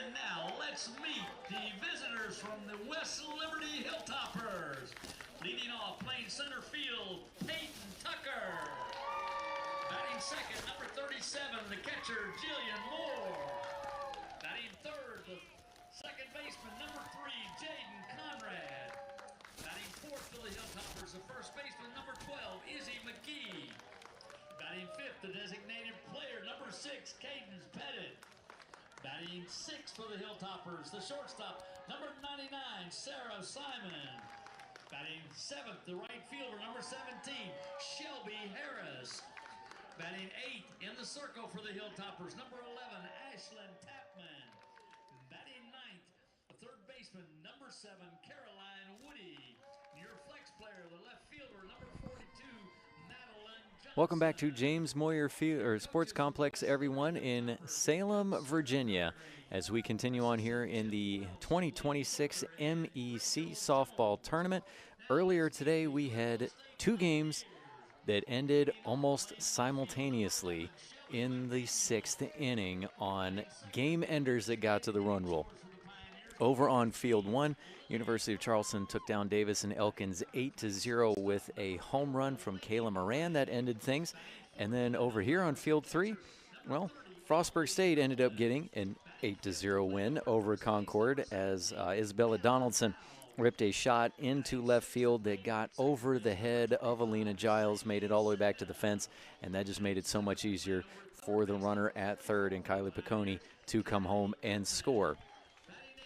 And now let's meet the visitors from the West Liberty Hilltoppers. Leading off, playing center field, Peyton Tucker. Batting second, number 37, the catcher, Jillian Moore. Batting third, the second baseman, number 3, Jaden Conrad. Batting fourth for the Hilltoppers, the first baseman, number 12, Izzy McGee. Batting fifth, the designated player, number 6, Cadence Pettit. Batting sixth for the Hilltoppers, the shortstop, number 99, Sarah Simon. Batting seventh, the right fielder, number 17, Shelby Harris. Batting eighth in the circle for the Hilltoppers, number 11, Ashlyn Tapman. Batting ninth, the third baseman, number 7, Caroline Woody. Your flex player, the left fielder, number 42, Madeline Johnson. Welcome back to James Moyer Sports Complex, everyone, in Salem, Virginia, as we continue on here in the 2026 MEC Softball Tournament. Earlier today, we had two games that ended almost simultaneously in the sixth inning on game enders that got to the run rule. Over on Field 1, University of Charleston took down Davis and Elkins 8-0 with a home run from Kayla Moran that ended things. And then over here on Field 3, well, Frostburg State ended up getting an 8-0 win over Concord as Isabella Donaldson ripped a shot into left field that got over the head of Alina Giles, made it all the way back to the fence, and that just made it so much easier for the runner at third and Kylie Piccone to come home and score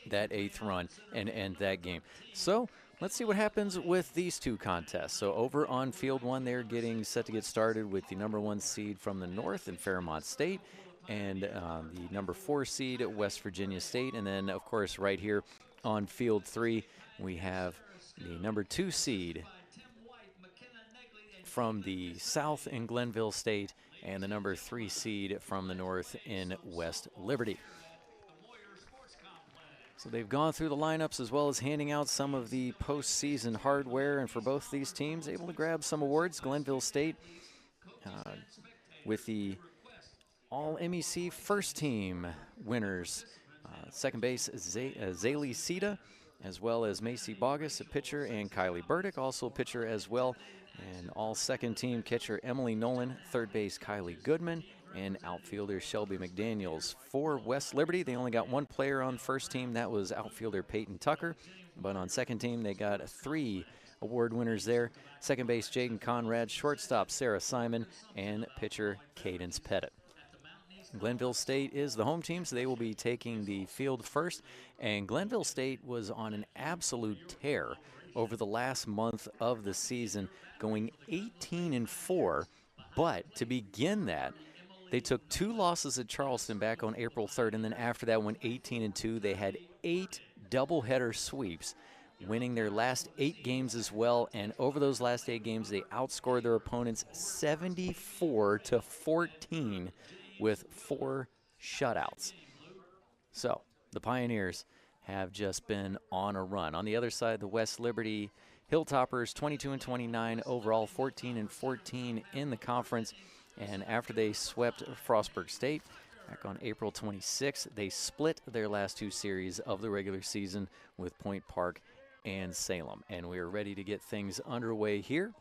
that 8th run and end that game. So let's see what happens with these two contests. So over on Field 1, they're getting set to get started with the number 1 seed from the north in Fairmont State and the number 4 seed at West Virginia State. And then, of course, right here on Field 3, we have the number 2 seed from the south in Glenville State and the number 3 seed from the north in West Liberty. So they've gone through the lineups as well as handing out some of the postseason hardware, and for both these teams, able to grab some awards. Glenville State with the All-MEC first team winners. Second base, Zaylee Sita, as well as Macy Bogus, a pitcher, and Kylie Burdick, also a pitcher as well. And all second team catcher Emily Nolan, third base Kylie Goodman, and outfielder Shelby McDaniels. For West Liberty, they only got one player on first team. That was outfielder Peyton Tucker. But on second team, they got 3 award winners there. Second base Jaden Conrad, shortstop Sarah Simon, and pitcher Cadence Pettit. Glenville State is the home team, so they will be taking the field first. And Glenville State was on an absolute tear over the last month of the season, going 18-4. But to begin that, they took 2 losses at Charleston back on April 3rd, and then after that went 18-2. They had 8 doubleheader sweeps, winning their last 8 games as well. And over those last 8 games, they outscored their opponents 74-14 with 4 shutouts. So the Pioneers have just been on a run. On the other side, the West Liberty Hilltoppers, 22-29 overall, 14-14 in the conference. And after they swept Frostburg State back on April 26th, they split their last 2 series of the regular season with Point Park and Salem. And we are ready to get things underway here.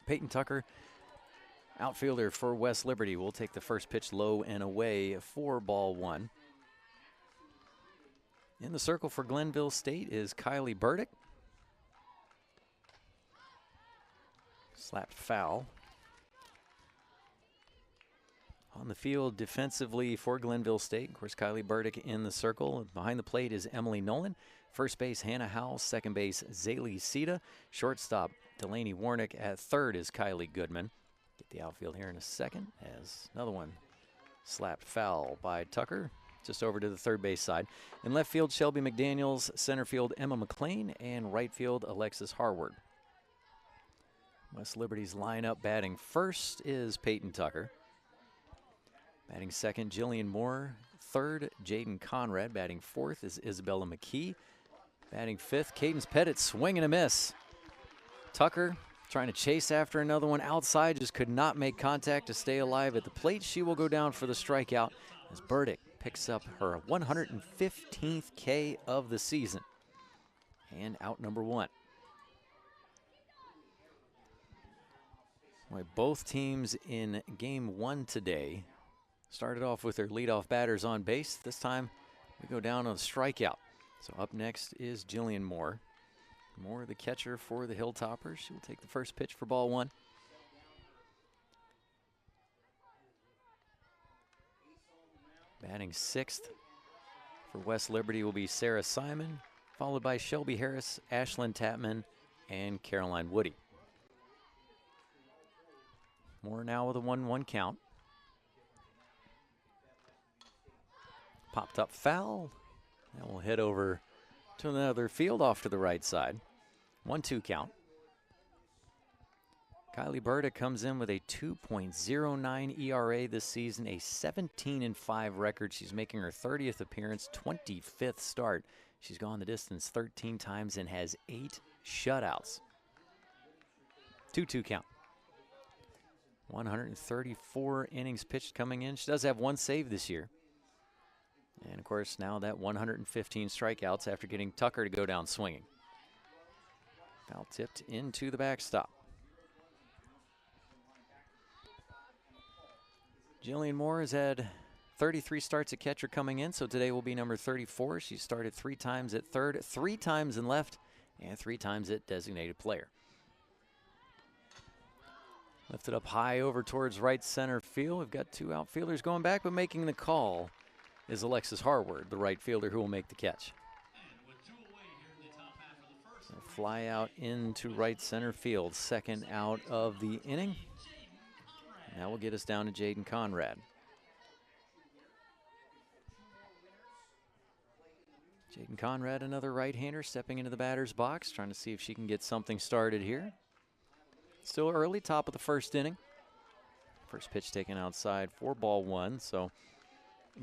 Peyton Tucker, outfielder for West Liberty, will take the first pitch low and away for ball 1. In the circle for Glenville State is Kylie Burdick. Slapped foul. On the field defensively for Glenville State, of course, Kylie Burdick in the circle. Behind the plate is Emily Nolan. First base, Hannah Howell. Second base, Zaylee Sita. Shortstop, Delaney Warnick. At third is Kylie Goodman. Get the outfield here in a second as another one slapped foul by Tucker, just over to the third base side. In left field, Shelby McDaniels. Center field, Emma McLean. And right field, Alexis Harward. West Liberty's lineup batting first is Peyton Tucker. Batting second, Jillian Moore. Third, Jaden Conrad. Batting fourth is Isabella McKee. Batting fifth, Cadence Pettit, swing and a miss. Tucker trying to chase after another one outside, just could not make contact to stay alive at the plate. She will go down for the strikeout as Burdick picks up her 115th K of the season. And out number one. Boy, both teams in game one today started off with their leadoff batters on base. This time we go down on a strikeout. So up next is Jillian Moore. Moore, the catcher for the Hilltoppers. She'll take the first pitch for ball one. Batting sixth for West Liberty will be Sarah Simon, followed by Shelby Harris, Ashlyn Tapman, and Caroline Woody. Moore now with a 1-1 count. Popped up foul. That will hit over to another field off to the right side. 1-2 count. Kylie Burdick comes in with a 2.09 ERA this season, a 17-5 record. She's making her 30th appearance, 25th start. She's gone the distance 13 times and has 8 shutouts. 2-2 count. 134 innings pitched coming in. She does have 1 save this year. And, of course, now that 115 strikeouts after getting Tucker to go down swinging. Foul tipped into the backstop. Jillian Moore has had 33 starts at catcher coming in, so today will be number 34. She started 3 times at third, 3 times in left, and 3 times at designated player. Lifted up high over towards right center field. We've got 2 outfielders going back, but making the call is Alexis Harward, the right fielder who will make the catch. So fly out into right center field, second out of the inning. And that will get us down to Jaden Conrad. Jaden Conrad, another right-hander, stepping into the batter's box, trying to see if she can get something started here. Still early, top of the first inning. First pitch taken outside for ball one, so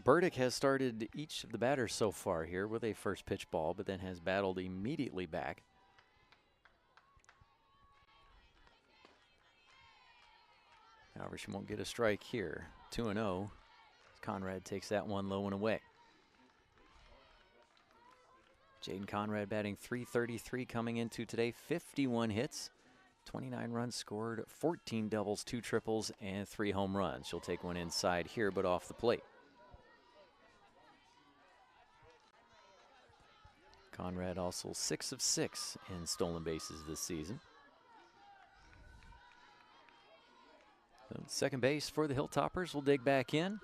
Burdick has started each of the batters so far here with a first pitch ball, but then has battled immediately back. However, she won't get a strike here. 2-0. Conrad takes that one low and away. Jaden Conrad batting .333 coming into today. 51 hits, 29 runs scored, 14 doubles, 2 triples, and 3 home runs. She'll take one inside here, but off the plate. Conrad also 6 of 6 in stolen bases this season. So second base for the Hilltoppers will dig back in.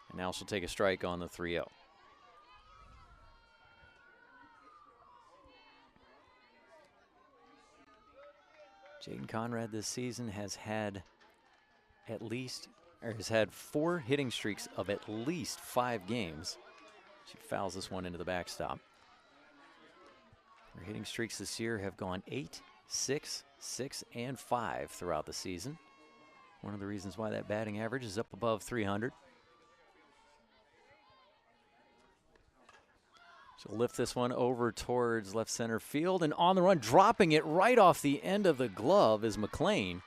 And now she'll take a strike on the 3-0. Jaden Conrad this season has had 4 hitting streaks of at least 5 games. She fouls this one into the backstop. Her hitting streaks this year have gone 8, 6, 6, and 5 throughout the season. One of the reasons why that batting average is up above 300. She'll lift this one over towards left center field, and on the run, dropping it right off the end of the glove is McLean.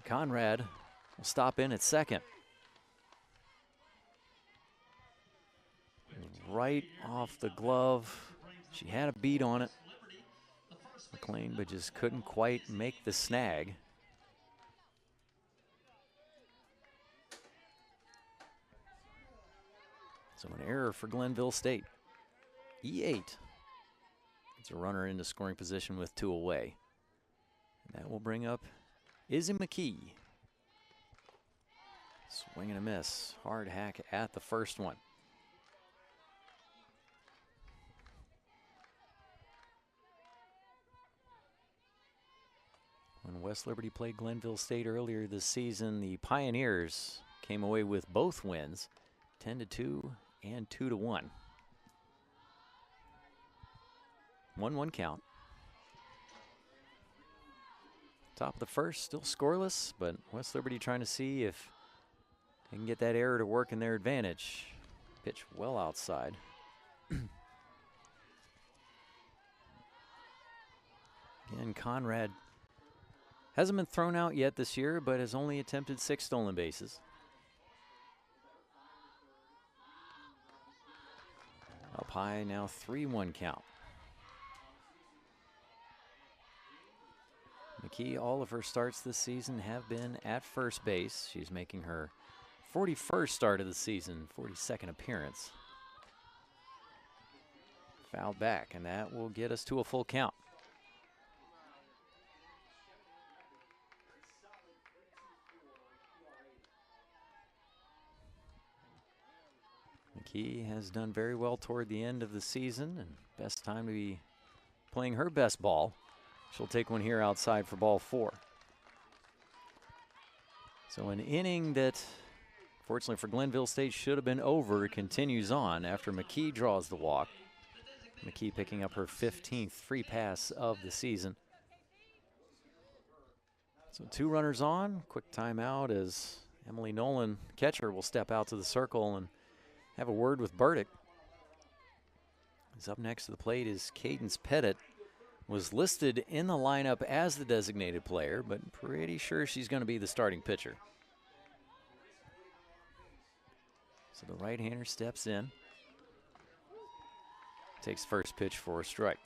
Conrad will stop in at second. Right off the glove. She had a beat on it, McLean, but just couldn't quite make the snag. So an error for Glenville State. E8 gets a runner into scoring position with 2 away. And that will bring up Izzy McKee. Swing and a miss. Hard hack at the first one. When West Liberty played Glenville State earlier this season, the Pioneers came away with both wins, 10-2 and 2-1. 1-1 count. Top of the first, still scoreless, but West Liberty trying to see if they can get that error to work in their advantage. Pitch well outside. Again, Conrad hasn't been thrown out yet this year, but has only attempted 6 stolen bases. Pie now 3-1 count. McKee, all of her starts this season have been at first base. She's making her 41st start of the season, 42nd appearance. Fouled back, and that will get us to a full count. McKee has done very well toward the end of the season, and best time to be playing her best ball. She'll take one here outside for ball 4. So an inning that, fortunately for Glenville State, should have been over continues on after McKee draws the walk. McKee picking up her 15th free pass of the season. So 2 runners on. Quick timeout as Emily Nolan, catcher, will step out to the circle and have a word with Burdick. He's up next to the plate is Cadence Pettit. Was listed in the lineup as the designated player, but pretty sure she's going to be the starting pitcher. So the right-hander steps in. Takes first pitch for a strike.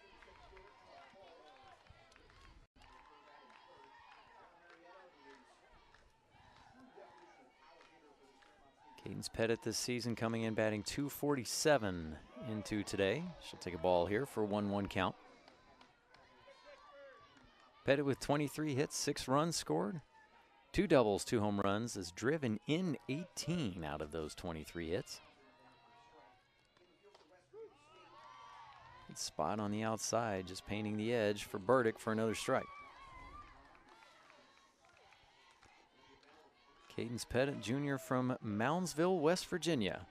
Cadence Pettit this season coming in batting .247 into today. She'll take a ball here for a 1-1 count. Pettit with 23 hits, 6 runs scored, 2 doubles, 2 home runs, has driven in 18 out of those 23 hits. Good spot on the outside, just painting the edge for Burdick for another strike. Cadence Pettit, junior from Moundsville, West Virginia.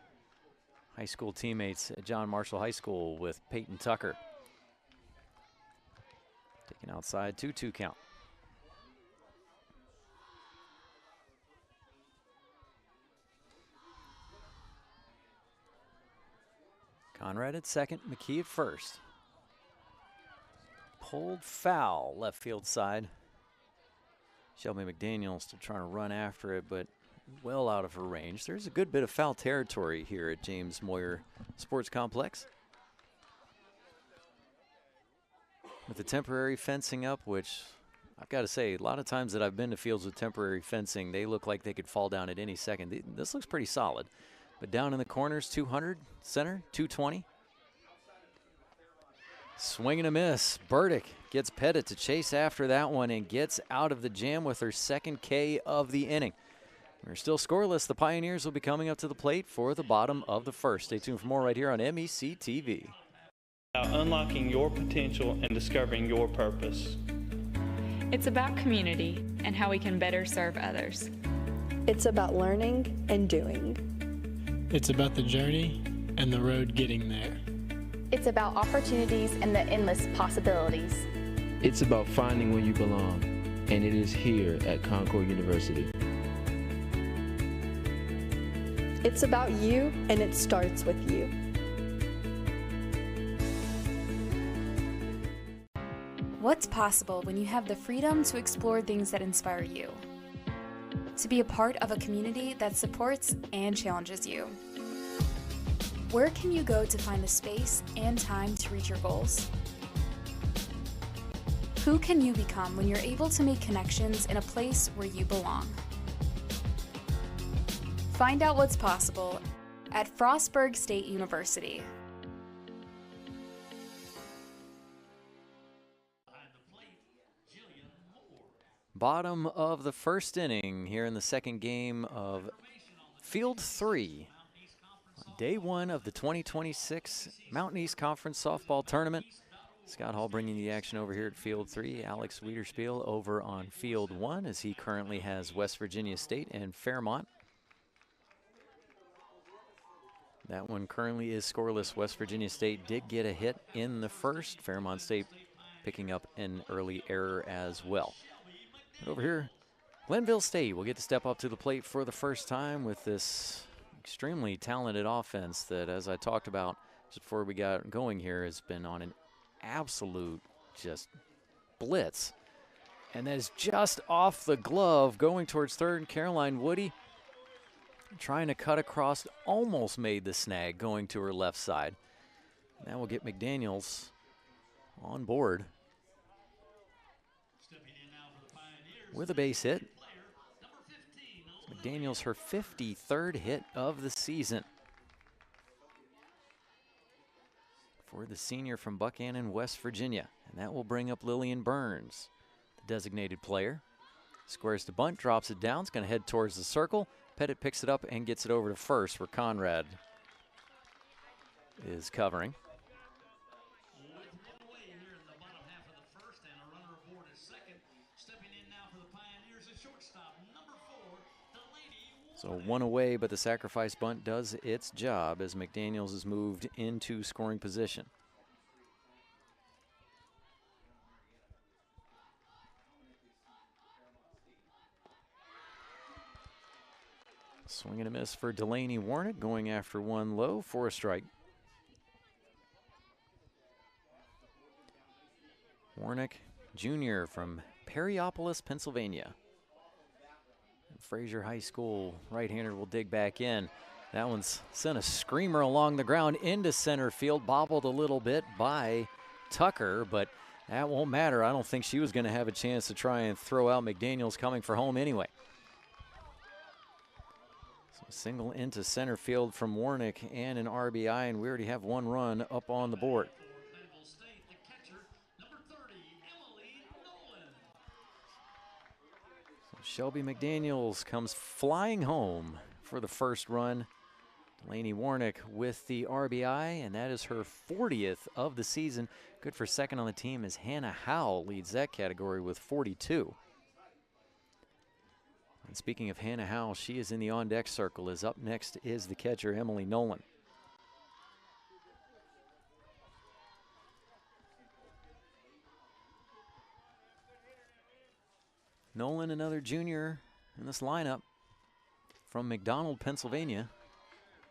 High school teammates at John Marshall High School with Peyton Tucker. Taken outside, 2-2 count. Conrad at second, McKee at first. Pulled foul, left field side. Shelby McDaniel still trying to run after it, but well out of her range. There's a good bit of foul territory here at James Moyer Sports Complex. With the temporary fencing up, which I've got to say, a lot of times that I've been to fields with temporary fencing, they look like they could fall down at any second. This looks pretty solid. But down in the corners, 200, center, 220. Swing and a miss. Burdick gets Pettit to chase after that one and gets out of the jam with her second K of the inning. We're still scoreless. The Pioneers will be coming up to the plate for the bottom of the first. Stay tuned for more right here on MEC TV. Unlocking your potential and discovering your purpose. It's about community and how we can better serve others. It's about learning and doing. It's about the journey and the road getting there. It's about opportunities and the endless possibilities. It's about finding where you belong, and it is here at Concord University. It's about you, and it starts with you. What's possible when you have the freedom to explore things that inspire you? To be a part of a community that supports and challenges you. Where can you go to find the space and time to reach your goals? Who can you become when you're able to make connections in a place where you belong? Find out what's possible at Frostburg State University. Bottom of the first inning here in the second game of Field 3. Day 1 of the 2026 Mountain East Conference Softball Tournament. Scott Hall bringing the action over here at Field 3. Alex Wiederspiel over on Field 1 as he currently has West Virginia State and Fairmont. That one currently is scoreless. West Virginia State did get a hit in the first. Fairmont State picking up an early error as well. But over here, Glenville State will get to step up to the plate for the first time with this extremely talented offense that, as I talked about just before we got going here, has been on an absolute just blitz. And that is just off the glove going towards third. Caroline Woody trying to cut across, almost made the snag going to her left side. That will get McDaniels on board with a base hit. McDaniels, her 53rd hit of the season for the senior from Buchanan, West Virginia. And that will bring up Lillian Burns, the designated player. Squares to bunt, drops it down. It's going to head towards the circle. Pettit picks it up and gets it over to first, where Conrad is covering. So 1 away, but the sacrifice bunt does its job as McDaniels is moved into scoring position. Swing and a miss for Delaney Warnick, going after one low for a strike. Warnick Jr. from Perryopolis, Pennsylvania. Fraser High School right-hander will dig back in. That one's sent a screamer along the ground into center field, bobbled a little bit by Tucker, but that won't matter. I don't think she was going to have a chance to try and throw out McDaniels coming for home anyway. So single into center field from Warnick and an RBI, and we already have one run up on the board. Shelby McDaniels comes flying home for the first run. Delaney Warnick with the RBI, and that is her 40th of the season. Good for second on the team as Hannah Howell leads that category with 42. And speaking of Hannah Howell, she is in the on-deck circle, as up next is the catcher, Emily Nolan. Nolan, another junior in this lineup from McDonald, Pennsylvania.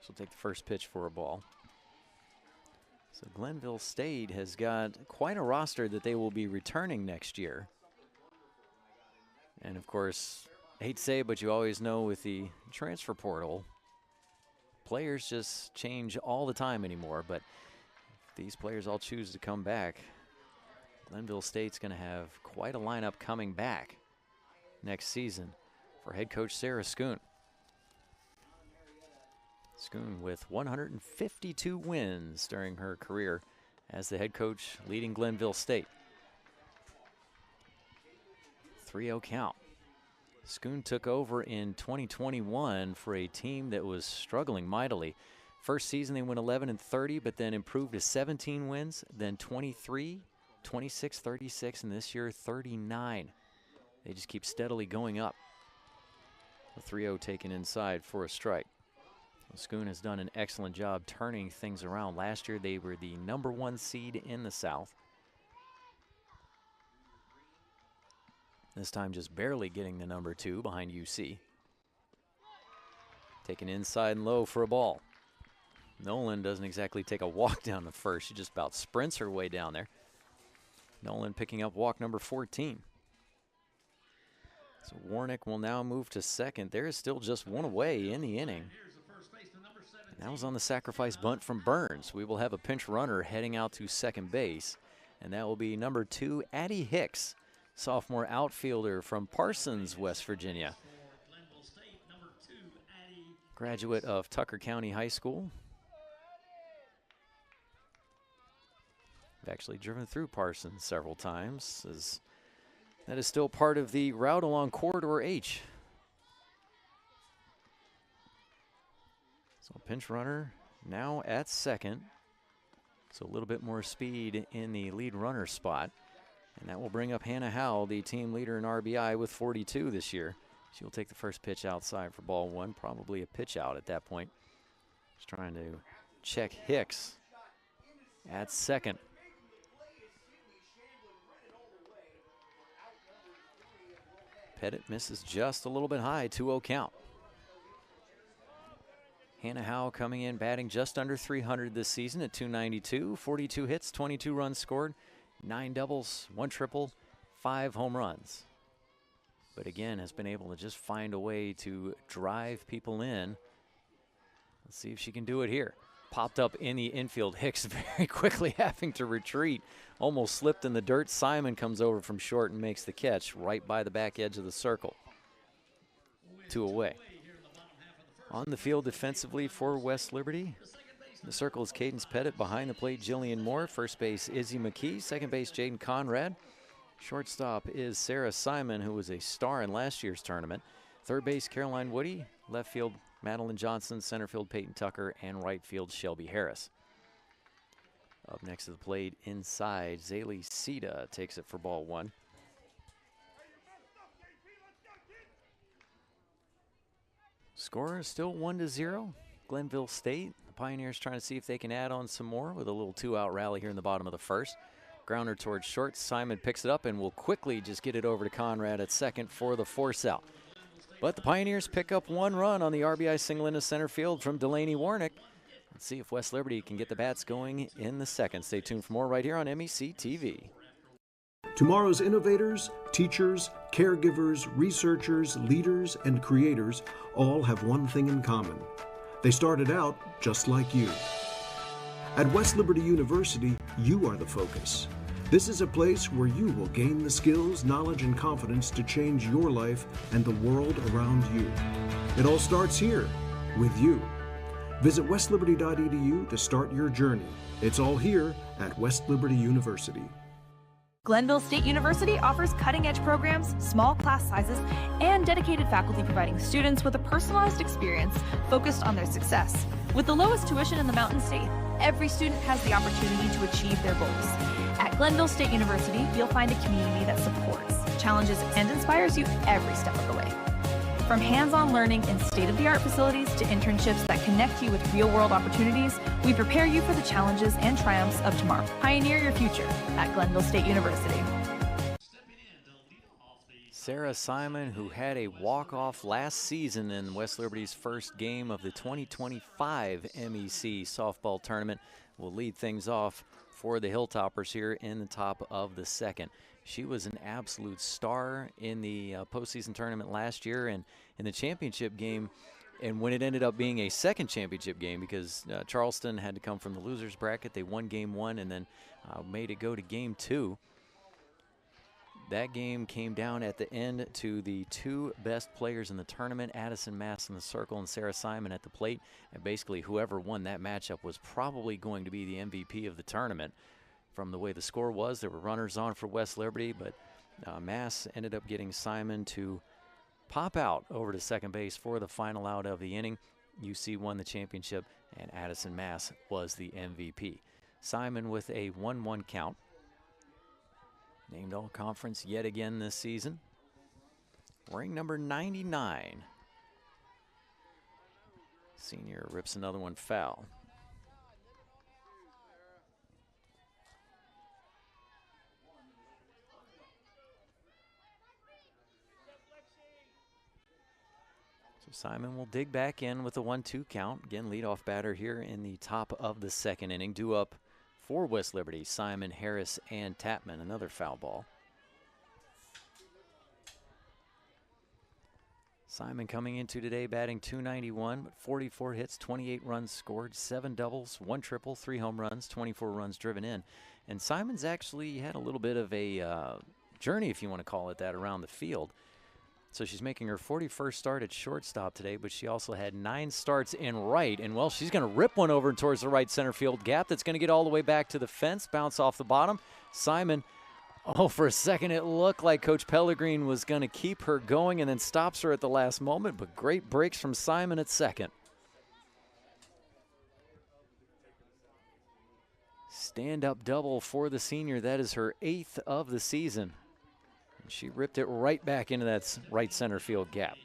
She'll take the first pitch for a ball. So Glenville State has got quite a roster that they will be returning next year. And of course, I hate to say it, but you always know with the transfer portal, players just change all the time anymore. But if these players all choose to come back, Glenville State's going to have quite a lineup coming back next season for head coach Sarah Schoon. Schoon with 152 wins during her career as the head coach leading Glenville State. 3-0 count. Schoon took over in 2021 for a team that was struggling mightily. First season they went 11-30, but then improved to 17 wins, then 23, 26, 36, and this year 39. They just keep steadily going up. The 3-0 taken inside for a strike. Schoon has done an excellent job turning things around. Last year they were the #1 seed in the South. This time just barely getting the #2 behind UC. Taken inside and low for a ball. Nolan doesn't exactly take a walk down the first. She just about sprints her way down there. Nolan picking up walk number 14. So Warnick will now move to second. There is still just one away in the inning. And that was on the sacrifice bunt from Burns. We will have a pinch runner heading out to second base, and that will be #2, Addie Hicks, sophomore outfielder from Parsons, West Virginia. Graduate of Tucker County High School. I've actually driven through Parsons several times, as that is still part of the route along Corridor H. So pinch runner now at second. So a little bit more speed in the lead runner spot. And that will bring up Hannah Howell, the team leader in RBI with 42 this year. She'll take the first pitch outside for ball one, probably a pitch out at that point. Just trying to check Hicks at second. Pettit misses just a little bit high, 2-0 count. Hannah Howell coming in batting just under 300 this season at 292, 42 hits, 22 runs scored, 9 doubles, 1 triple, 5 home runs. But again, has been able to just find a way to drive people in. Let's see if she can do it here. popped up in the infield. Hicks very quickly having to retreat. Almost slipped in the dirt. Simon comes over from short and makes the catch right by the back edge of the circle. 2 away. On the field defensively for West Liberty, the circle is Cadence Pettit. Behind the plate, Jillian Moore. First base, Izzy McKee. Second base, Jaden Conrad. Shortstop is Sarah Simon, who was a star in last year's tournament. Third base, Caroline Woody. Left field, Madeline Johnson. Center field, Peyton Tucker. And right field, Shelby Harris. Up next to the plate, inside, Zaylee Sita takes it for ball 1. Score is still 1-0. Glenville State. The Pioneers trying to see if they can add on some more with a little 2-out rally here in the bottom of the first. Grounder towards short. Simon picks it up and will quickly just get it over to Conrad at second for the force out. But the Pioneers pick up 1 run on the RBI single into center field from Delaney Warnick. Let's see if West Liberty can get the bats going in the second. Stay tuned for more right here on MEC TV. Tomorrow's innovators, teachers, caregivers, researchers, leaders, and creators all have one thing in common. They started out just like you. At West Liberty University, you are the focus. This is a place where you will gain the skills, knowledge, and confidence to change your life and the world around you. It all starts here, with you. Visit westliberty.edu to start your journey. It's all here at West Liberty University. Glenville State University offers cutting-edge programs, small class sizes, and dedicated faculty providing students with a personalized experience focused on their success. With the lowest tuition in the Mountain State, every student has the opportunity to achieve their goals. At Glenville State University, you'll find a community that supports, challenges, and inspires you every step of the way. From hands-on learning in state-of-the-art facilities to internships that connect you with real-world opportunities, we prepare you for the challenges and triumphs of tomorrow. Pioneer your future at Glenville State University. Sarah Simon, who had a walk-off last season in West Liberty's first game of the 2025 MEC softball tournament, will lead things off for the Hilltoppers here in the top of the second. She was an absolute star in the postseason tournament last year and in the championship game. And when it ended up being a second championship game, because Charleston had to come from the losers bracket, they won game 1 and then made it go to game 2. That game came down at the end to the 2 best players in the tournament, Addison Mass in the circle and Sarah Simon at the plate. And basically whoever won that matchup was probably going to be the MVP of the tournament. From the way the score was, there were runners on for West Liberty, but Mass ended up getting Simon to pop out over to second base for the final out of the inning. UC won the championship, and Addison Mass was the MVP. Simon with a 1-1 count. Named All-Conference yet again this season. Wearing number 99. Senior rips another one foul. So Simon will dig back in with a 1-2 count. Again, leadoff batter here in the top of the second inning. Due up for West Liberty, Simon, Harris, and Tapman. Another foul ball. Simon coming into today batting .291, but 44 hits, 28 runs scored, 7 doubles, 1 triple, 3 home runs, 24 runs driven in. And Simon's actually had a little bit of a journey, if you want to call it that, around the field. So she's making her 41st start at shortstop today, but she also had 9 starts in right. And, well, she's going to rip one over towards the right center field gap. That's going to get all the way back to the fence, bounce off the bottom. Simon, oh, for a second it looked like Coach Pellegrin was going to keep her going and then stops her at the last moment, but great breaks from Simon at second. Stand-up double for the senior. That is her 8th of the season. She ripped it right back into that right center field gap.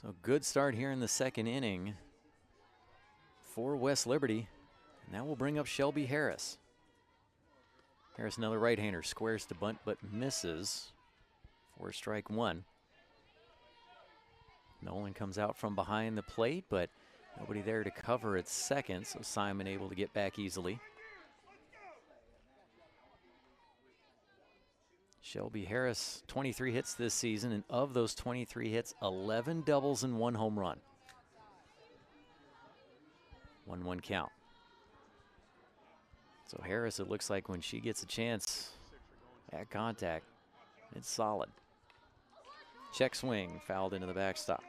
So good start here in the second inning for West Liberty. And that will bring up Shelby Harris. Harris, another right-hander, squares to bunt but misses for strike 1. Nolan comes out from behind the plate, but nobody there to cover at second, so Simon able to get back easily. Shelby Harris, 23 hits this season, and of those 23 hits, 11 doubles and 1 home run. 1-1 count. So Harris, it looks like when she gets a chance at contact, it's solid. Check swing, fouled into the backstop.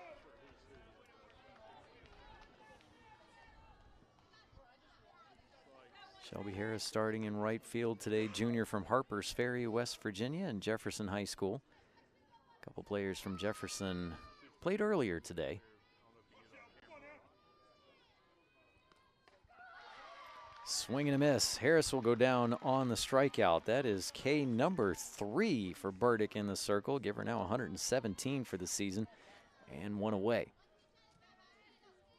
Shelby Harris starting in right field today, junior from Harpers Ferry, West Virginia, and Jefferson High School. A couple players from Jefferson played earlier today. Swing and a miss. Harris will go down on the strikeout. That is K number 3 for Burdick in the circle. Give her now 117 for the season and 1 away.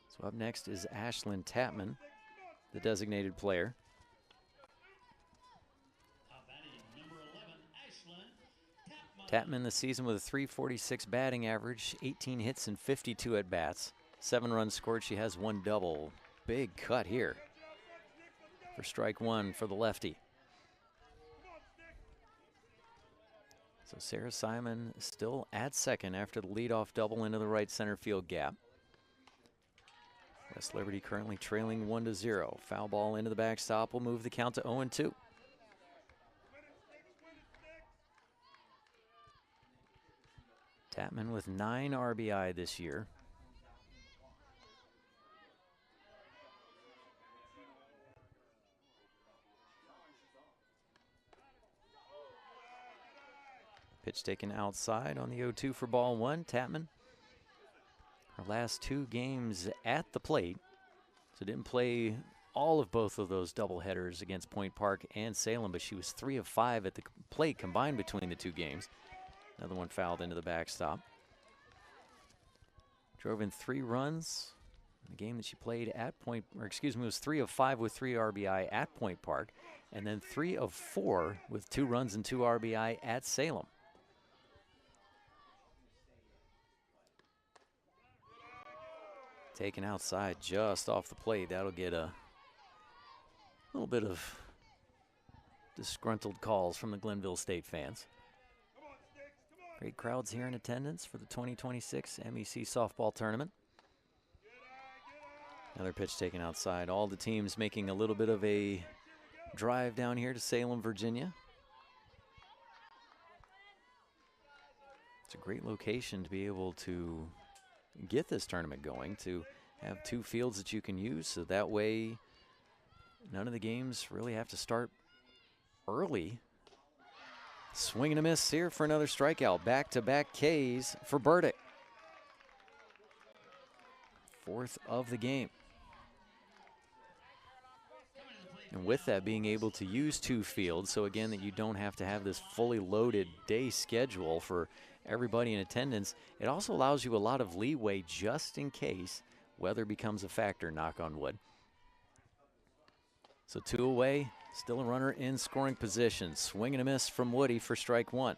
So up next is Ashlyn Tapman, the designated player. Tapman this season with a .346 batting average, 18 hits and 52 at bats. 7 runs scored. She has 1 double. Big cut here for strike 1 for the lefty. So Sarah Simon still at second after the leadoff double into the right center field gap. West Liberty currently trailing 1-0. Foul ball into the backstop will move the count to 0-2. Tapman with 9 RBI this year. Pitch taken outside on the 0-2 for ball 1. Tapman, her last 2 games at the plate, so didn't play all of both of those doubleheaders against Point Park and Salem, but she was 3 of 5 at the plate combined between the 2 games. Another one fouled into the backstop. Drove in 3 runs in the game that she played at was 3 of 5 with 3 RBI at Point Park, and then 3 of 4 with 2 runs and 2 RBI at Salem. Taken outside just off the plate. That'll get a little bit of disgruntled calls from the Glenville State fans. Great crowds here in attendance for the 2026 MEC softball tournament. Another pitch taken outside. All the teams making a little bit of a drive down here to Salem, Virginia. It's a great location to be able to get this tournament going, to have 2 fields that you can use, so that way none of the games really have to start early. Swing and a miss here for another strikeout. Back-to-back Ks for Burdick. 4th of the game. And with that, being able to use 2 fields, so again that you don't have to have this fully loaded day schedule for everybody in attendance, it also allows you a lot of leeway just in case weather becomes a factor, knock on wood. So 2 away. Still a runner in scoring position. Swing and a miss from Woody for strike 1.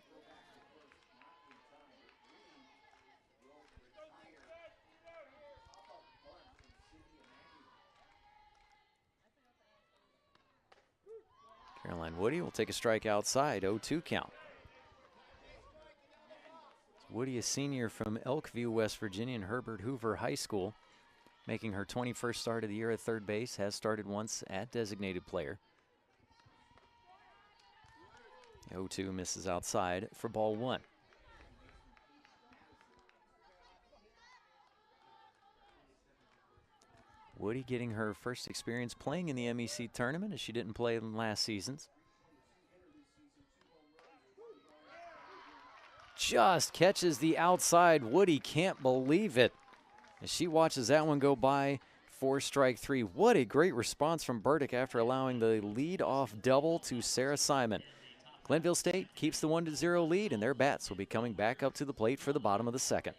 Caroline Woody will take a strike outside, 0-2 count. Woody, a senior from Elkview, West Virginia, and Herbert Hoover High School, making her 21st start of the year at third base, has started once at designated player. 0-2 misses outside for ball 1. Woody getting her first experience playing in the MEC tournament, as she didn't play in last season's. Just catches the outside. Woody can't believe it as she watches that one go by for strike 3. What a great response from Burdick after allowing the lead-off double to Sarah Simon. Glenville State keeps the 1-0 lead, and their bats will be coming back up to the plate for the bottom of the 2nd.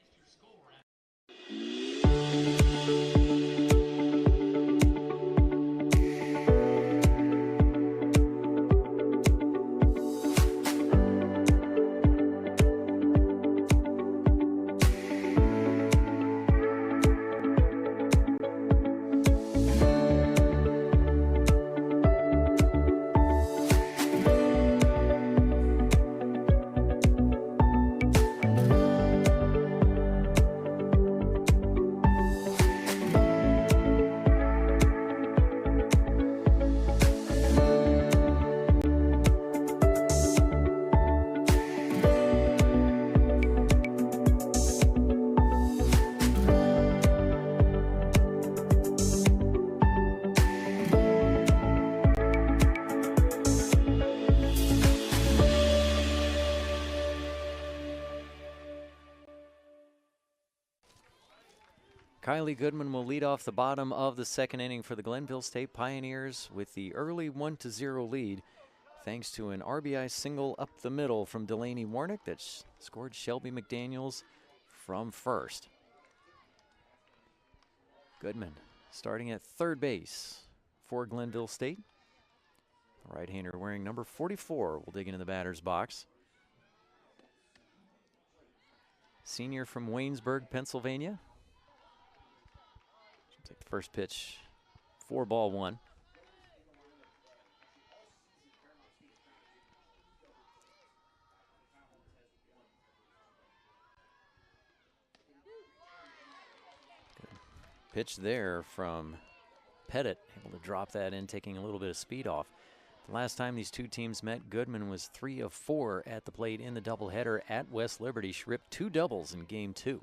Kylie Goodman will lead off the bottom of the second inning for the Glenville State Pioneers with the early 1-0 lead, thanks to an RBI single up the middle from Delaney Warnick that scored Shelby McDaniels from first. Goodman starting at third base for Glenville State. The right-hander wearing number 44 will dig into the batter's box. Senior from Waynesburg, Pennsylvania. She'll take the first pitch for ball one. Pitch there from Pettit, able to drop that in, taking a little bit of speed off. The last time these two teams met, Goodman was 3 of 4 at the plate in the doubleheader at West Liberty. She ripped 2 doubles in game 2.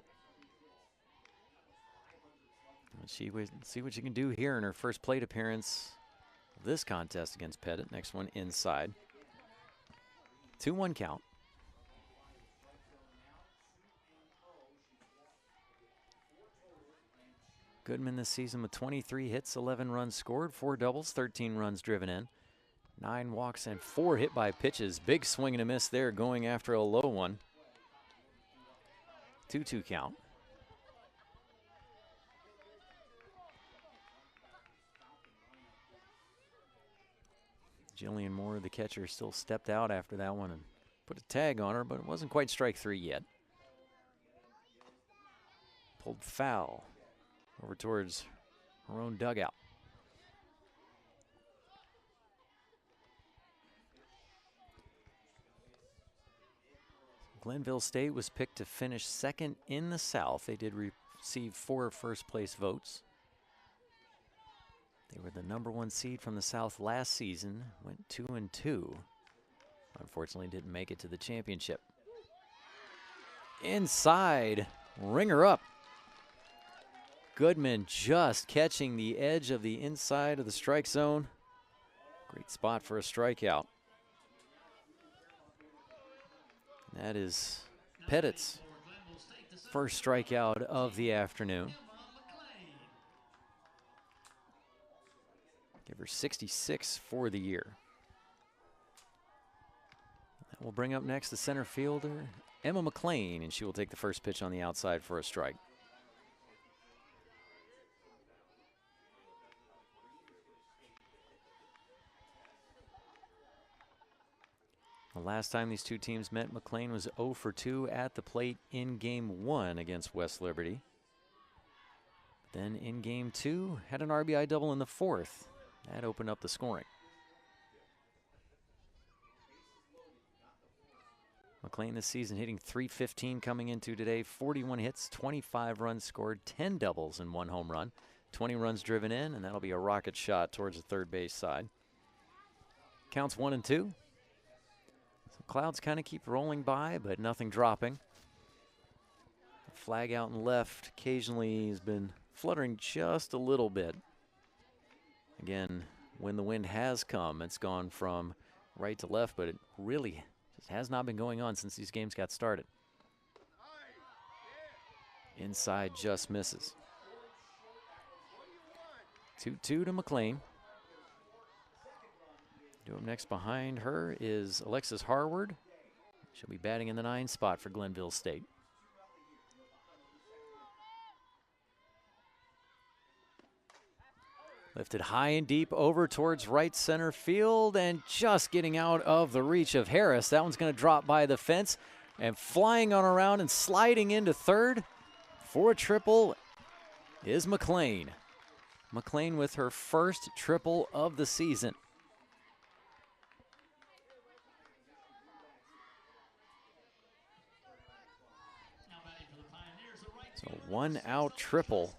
She would see what she can do here in her first plate appearance of this contest against Pettit. Next one inside. 2-1 count. Goodman this season with 23 hits, 11 runs scored, 4 doubles, 13 runs driven in, 9 walks, and 4 hit by pitches. Big swing and a miss there, going after a low one. 2-2 count. Jillian Moore, the catcher, still stepped out after that one and put a tag on her, but it wasn't quite strike 3 yet. Pulled foul over towards her own dugout. Glenville State was picked to finish second in the South. They did receive 4 first place votes. They were the #1 seed from the South last season, went 2-2. Unfortunately, didn't make it to the championship. Inside, ringer up. Goodman just catching the edge of the inside of the strike zone. Great spot for a strikeout. That is Pettit's first strikeout of the afternoon. Give her 66 for the year. That will bring up next the center fielder, Emma McLean, and she will take the first pitch on the outside for a strike. The last time these two teams met, McLean was 0 for 2 at the plate in game 1 against West Liberty. Then in game 2, had an RBI double in the 4th. That opened up the scoring. McLean this season hitting .315 coming into today. 41 hits, 25 runs scored, 10 doubles and 1 home run. 20 runs driven in, and that'll be a rocket shot towards the third base side. Counts 1-2. So clouds kind of keep rolling by, but nothing dropping. The flag out and left occasionally has been fluttering just a little bit. Again, when the wind has come, it's gone from right to left, but it really just has not been going on since these games got started. Inside just misses. 2-2 to McLean. Due up next behind her is Alexis Harward. She'll be batting in the 9 spot for Glenville State. Lifted high and deep over towards right center field and just getting out of the reach of Harris. That one's going to drop by the fence and flying on around and sliding into third for a triple is McLean. McLean with her first triple of the season. So 1 out triple.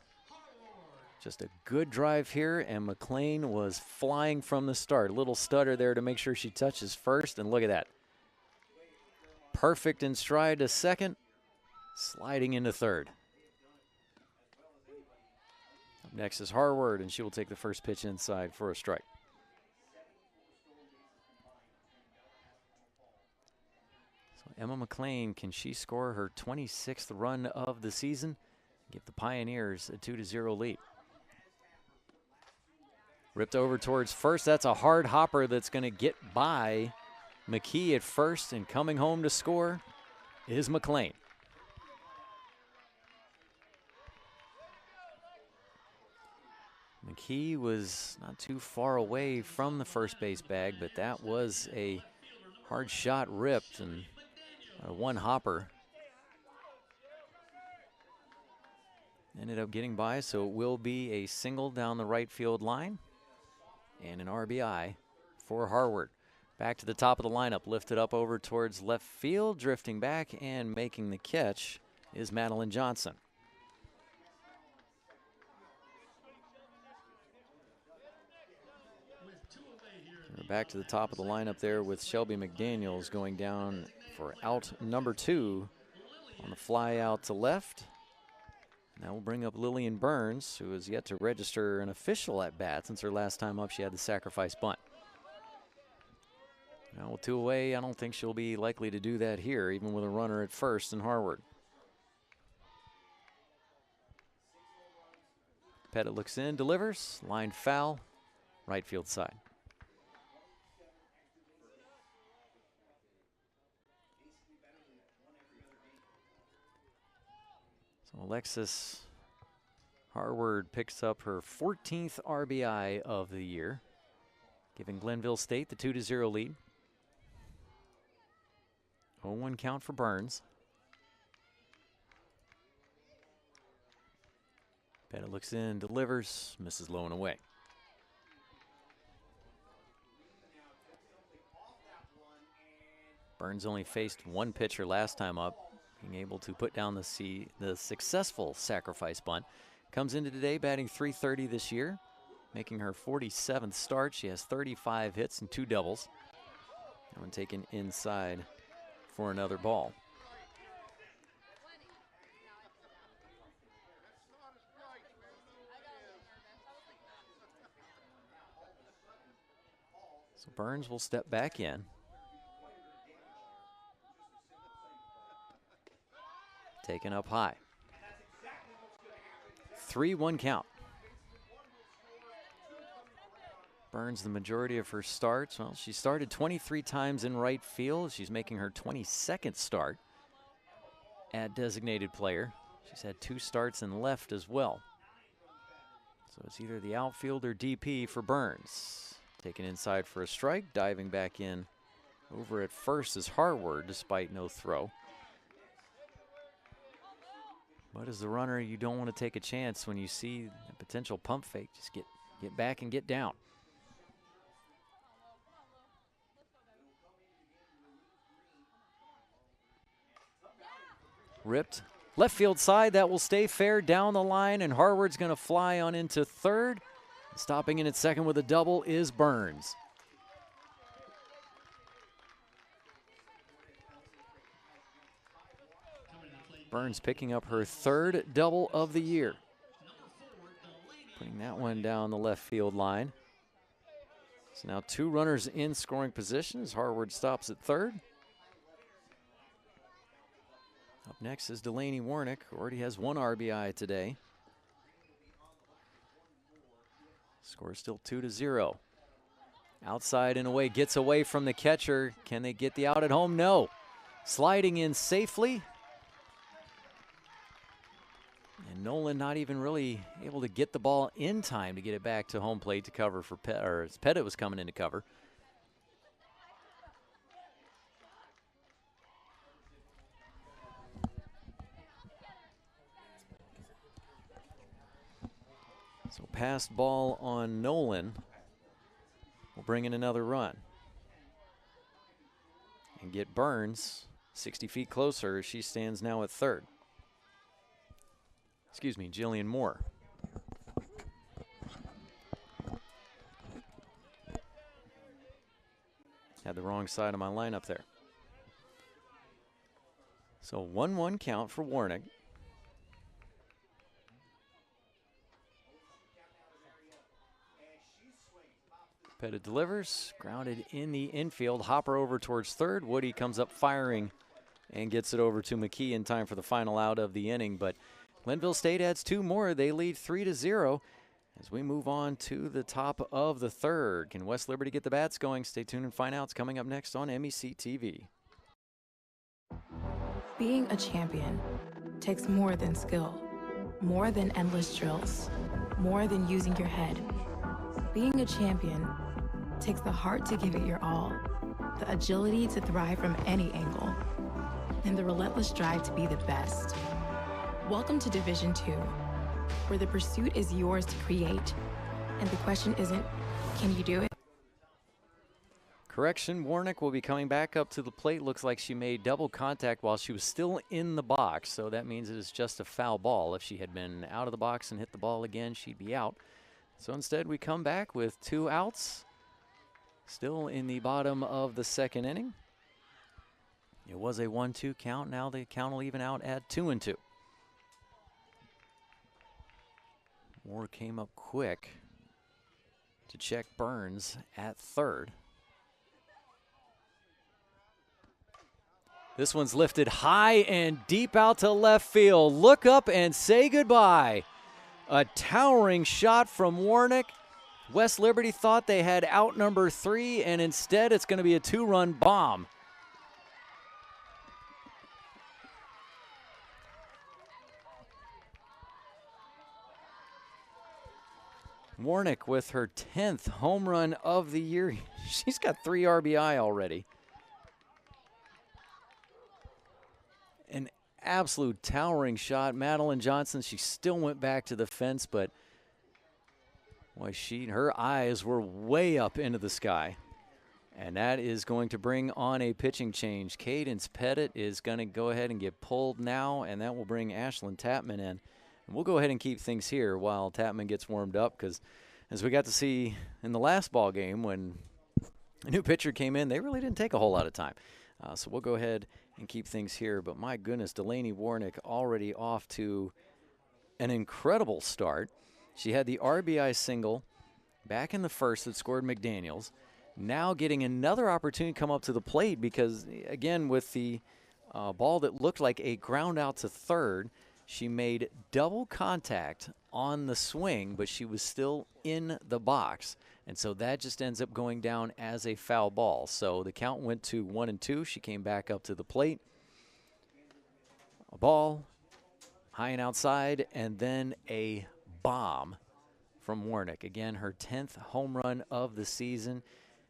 Just a good drive here, and McLean was flying from the start. A little stutter there to make sure she touches first, and look at that. Perfect in stride to second, sliding into third. Up next is Harward, and she will take the first pitch inside for a strike. So Emma McLean, can she score her 26th run of the season? give the Pioneers a 2-0 lead. Ripped over towards first. That's a hard hopper that's going to get by McKee at first, and coming home to score is McLean. McKee was not too far away from the first base bag, but that was a hard shot ripped and a one hopper. Ended up getting by, so it will be a single down the right field line and an RBI for Harward. Back to the top of the lineup, lifted up over towards left field, drifting back and making the catch is Madeline Johnson. We're back to the top of the lineup there with Shelby McDaniels going down for out number 2 on the fly out to left. Now we'll bring up Lillian Burns, who has yet to register an official at bat since her last time up. She had the sacrifice bunt. Now with 2 away, I don't think she'll be likely to do that here, even with a runner at first in Harward. Pettit looks in, delivers, line foul, right field side. So Alexis Harward picks up her 14th RBI of the year, giving Glenville State the 2-0 lead. 0-1 count for Burns. Pettit looks in, delivers, misses low and away. Burns only faced one pitcher last time up, being able to put down the successful sacrifice bunt. Comes into today batting .330 this year, making her 47th start. She has 35 hits and 2 doubles. That one taken inside for another ball. So Burns will step back in. Taken up high. 3-1 count. Burns the majority of her starts. Well, she started 23 times in right field. She's making her 22nd start at designated player. She's had 2 starts in left as well. So it's either the outfield or DP for Burns. Taken inside for a strike, diving back in over at first is Harward despite no throw. But as the runner, you don't want to take a chance when you see a potential pump fake. Just get back and get down. Ripped left field side, that will stay fair down the line, and Harward's going to fly on into third. Stopping in at second with a double is Burns. Burns picking up her 3rd double of the year. Putting that one down the left field line. So now 2 runners in scoring position as Harward stops at third. Up next is Delaney Warnick, who already has 1 RBI today. Score still 2-0. Outside and away, gets away from the catcher. Can they get the out at home? No. Sliding in safely. And Nolan not even really able to get the ball in time to get it back to home plate to cover for Pettit was coming in to cover. So passed ball on Nolan will bring in another run. And get Burns 60 feet closer as she stands now at third. Excuse me, Jillian Moore. Had the wrong side of my lineup there. So 1-1 count for Warnick. Pettit delivers, grounded in the infield. Hopper over towards third. Woody comes up firing and gets it over to McKee in time for the final out of the inning. But Glenville State adds 2 more. They lead 3-0 as we move on to the top of the third. Can West Liberty get the bats going? Stay tuned and find out. It's coming up next on MEC TV. Being a champion takes more than skill, more than endless drills, more than using your head. Being a champion takes the heart to give it your all, the agility to thrive from any angle, and the relentless drive to be the best. Welcome to Division II, where the pursuit is yours to create, and the question isn't, can you do it? Correction, Warnick will be coming back up to the plate. Looks like she made double contact while she was still in the box, so that means it is just a foul ball. If she had been out of the box and hit the ball again, she'd be out. So instead, we come back with 2 outs, still in the bottom of the second inning. It was a 1-2 count. Now the count will even out at 2-2. Moore came up quick to check Burns at third. This one's lifted high and deep out to left field. Look up and say goodbye. A towering shot from Warnick. West Liberty thought they had out number 3, and instead it's going to be a 2-run bomb. Warnick with her 10th home run of the year. She's got 3 RBI already. An absolute towering shot. Madeline Johnson, she still went back to the fence, but boy, her eyes were way up into the sky. And that is going to bring on a pitching change. Cadence Pettit is going to go ahead and get pulled now, and that will bring Ashlyn Tapman in. And we'll go ahead and keep things here while Tapman gets warmed up, because as we got to see in the last ball game when a new pitcher came in, they really didn't take a whole lot of time. So we'll go ahead and keep things here. But my goodness, Delaney Warnick already off to an incredible start. She had the RBI single back in the first that scored McDaniels. Now getting another opportunity to come up to the plate because, again, with the ball that looked like a ground out to third, she made double contact on the swing, but she was still in the box. And so that just ends up going down as a foul ball. So the count went to 1-2. She came back up to the plate. A ball, high and outside, and then a bomb from Warnick. Again, her 10th home run of the season.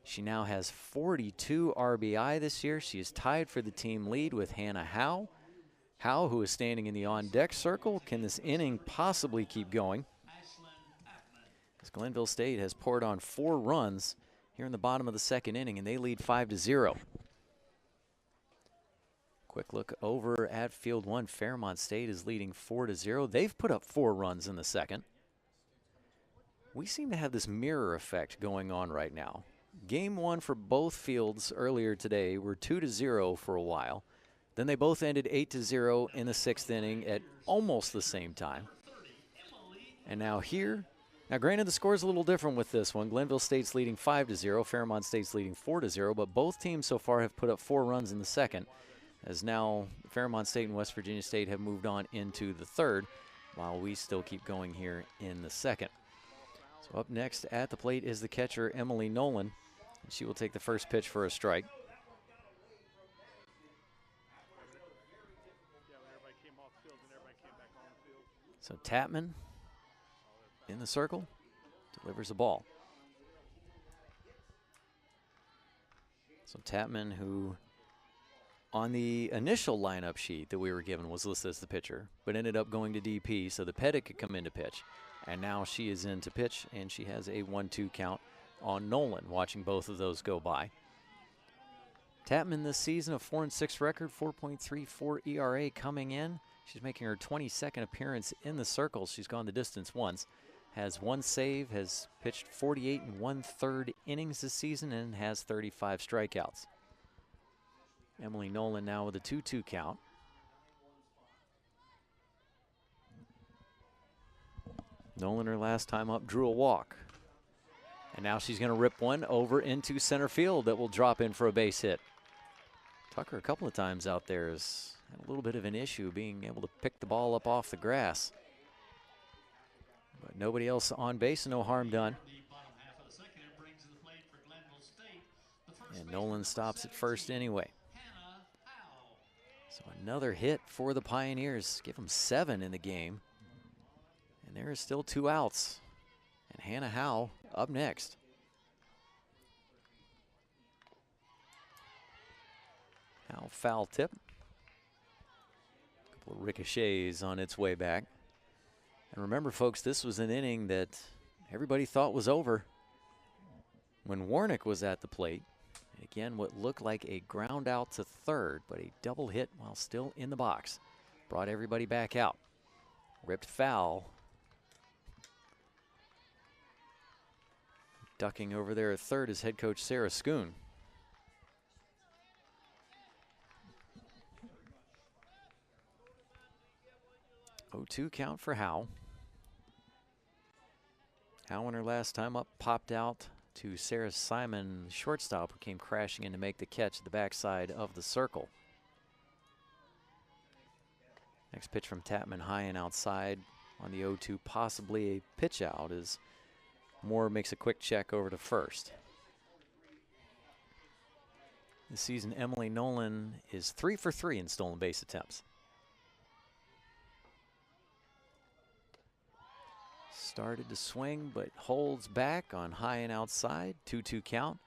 She now has 42 RBI this year. She is tied for the team lead with Hannah Howe. Howe, who is standing in the on-deck circle. Can this inning possibly keep going? As Glenville State has poured on 4 runs here in the bottom of the second inning, and they lead 5-0. Quick look over at Field 1. Fairmont State is leading 4-0. They've put up 4 runs in the second. We seem to have this mirror effect going on right now. Game 1 for both fields earlier today were 2-0 for a while. Then they both ended 8-0 in the 6th inning at almost the same time. And now here, now granted the score is a little different with this one. Glenville State's leading 5-0, Fairmont State's leading 4-0, but both teams so far have put up 4 runs in the second, as now Fairmont State and West Virginia State have moved on into the third, while we still keep going here in the second. So up next at the plate is the catcher, Emily Nolan. She will take the first pitch for a strike. So Tapman in the circle, delivers the ball. So Tapman, who on the initial lineup sheet that we were given was listed as the pitcher, but ended up going to DP so that Pettit could come in to pitch. And now she is in to pitch, and she has a 1-2 count on Nolan, watching both of those go by. Tapman this season, a 4-6 record, 4.34 ERA coming in. She's making her 22nd appearance in the circle. She's gone the distance once, has 1 save, has pitched 48 1/3 innings this season, and has 35 strikeouts. Emily Nolan now with a 2-2 count. Nolan, her last time up, drew a walk. And now she's going to rip one over into center field that will drop in for a base hit. Tucker a couple of times out there has had a little bit of an issue being able to pick the ball up off the grass. But nobody else on base, no harm done. And Nolan stops at first anyway. So another hit for the Pioneers. Give them 7 in the game. And there are still 2 outs. And Hannah Howe up next. Howe foul tip. A couple of ricochets on its way back. And remember, folks, this was an inning that everybody thought was over when Warnick was at the plate. Again, what looked like a ground out to third, but a double hit while still in the box. Brought everybody back out. Ripped foul. Ducking over there at third is head coach Sarah Schoon. Oh, 2 count for Howe. Howe in her last time up popped out to Sarah Simon, shortstop, who came crashing in to make the catch at the backside of the circle. Next pitch from Tapman high and outside on the 0-2, possibly a pitch out as Moore makes a quick check over to first. This season, Emily Nolan is 3 for 3 in stolen base attempts. Started to swing, but holds back on high and outside. 2-2 count.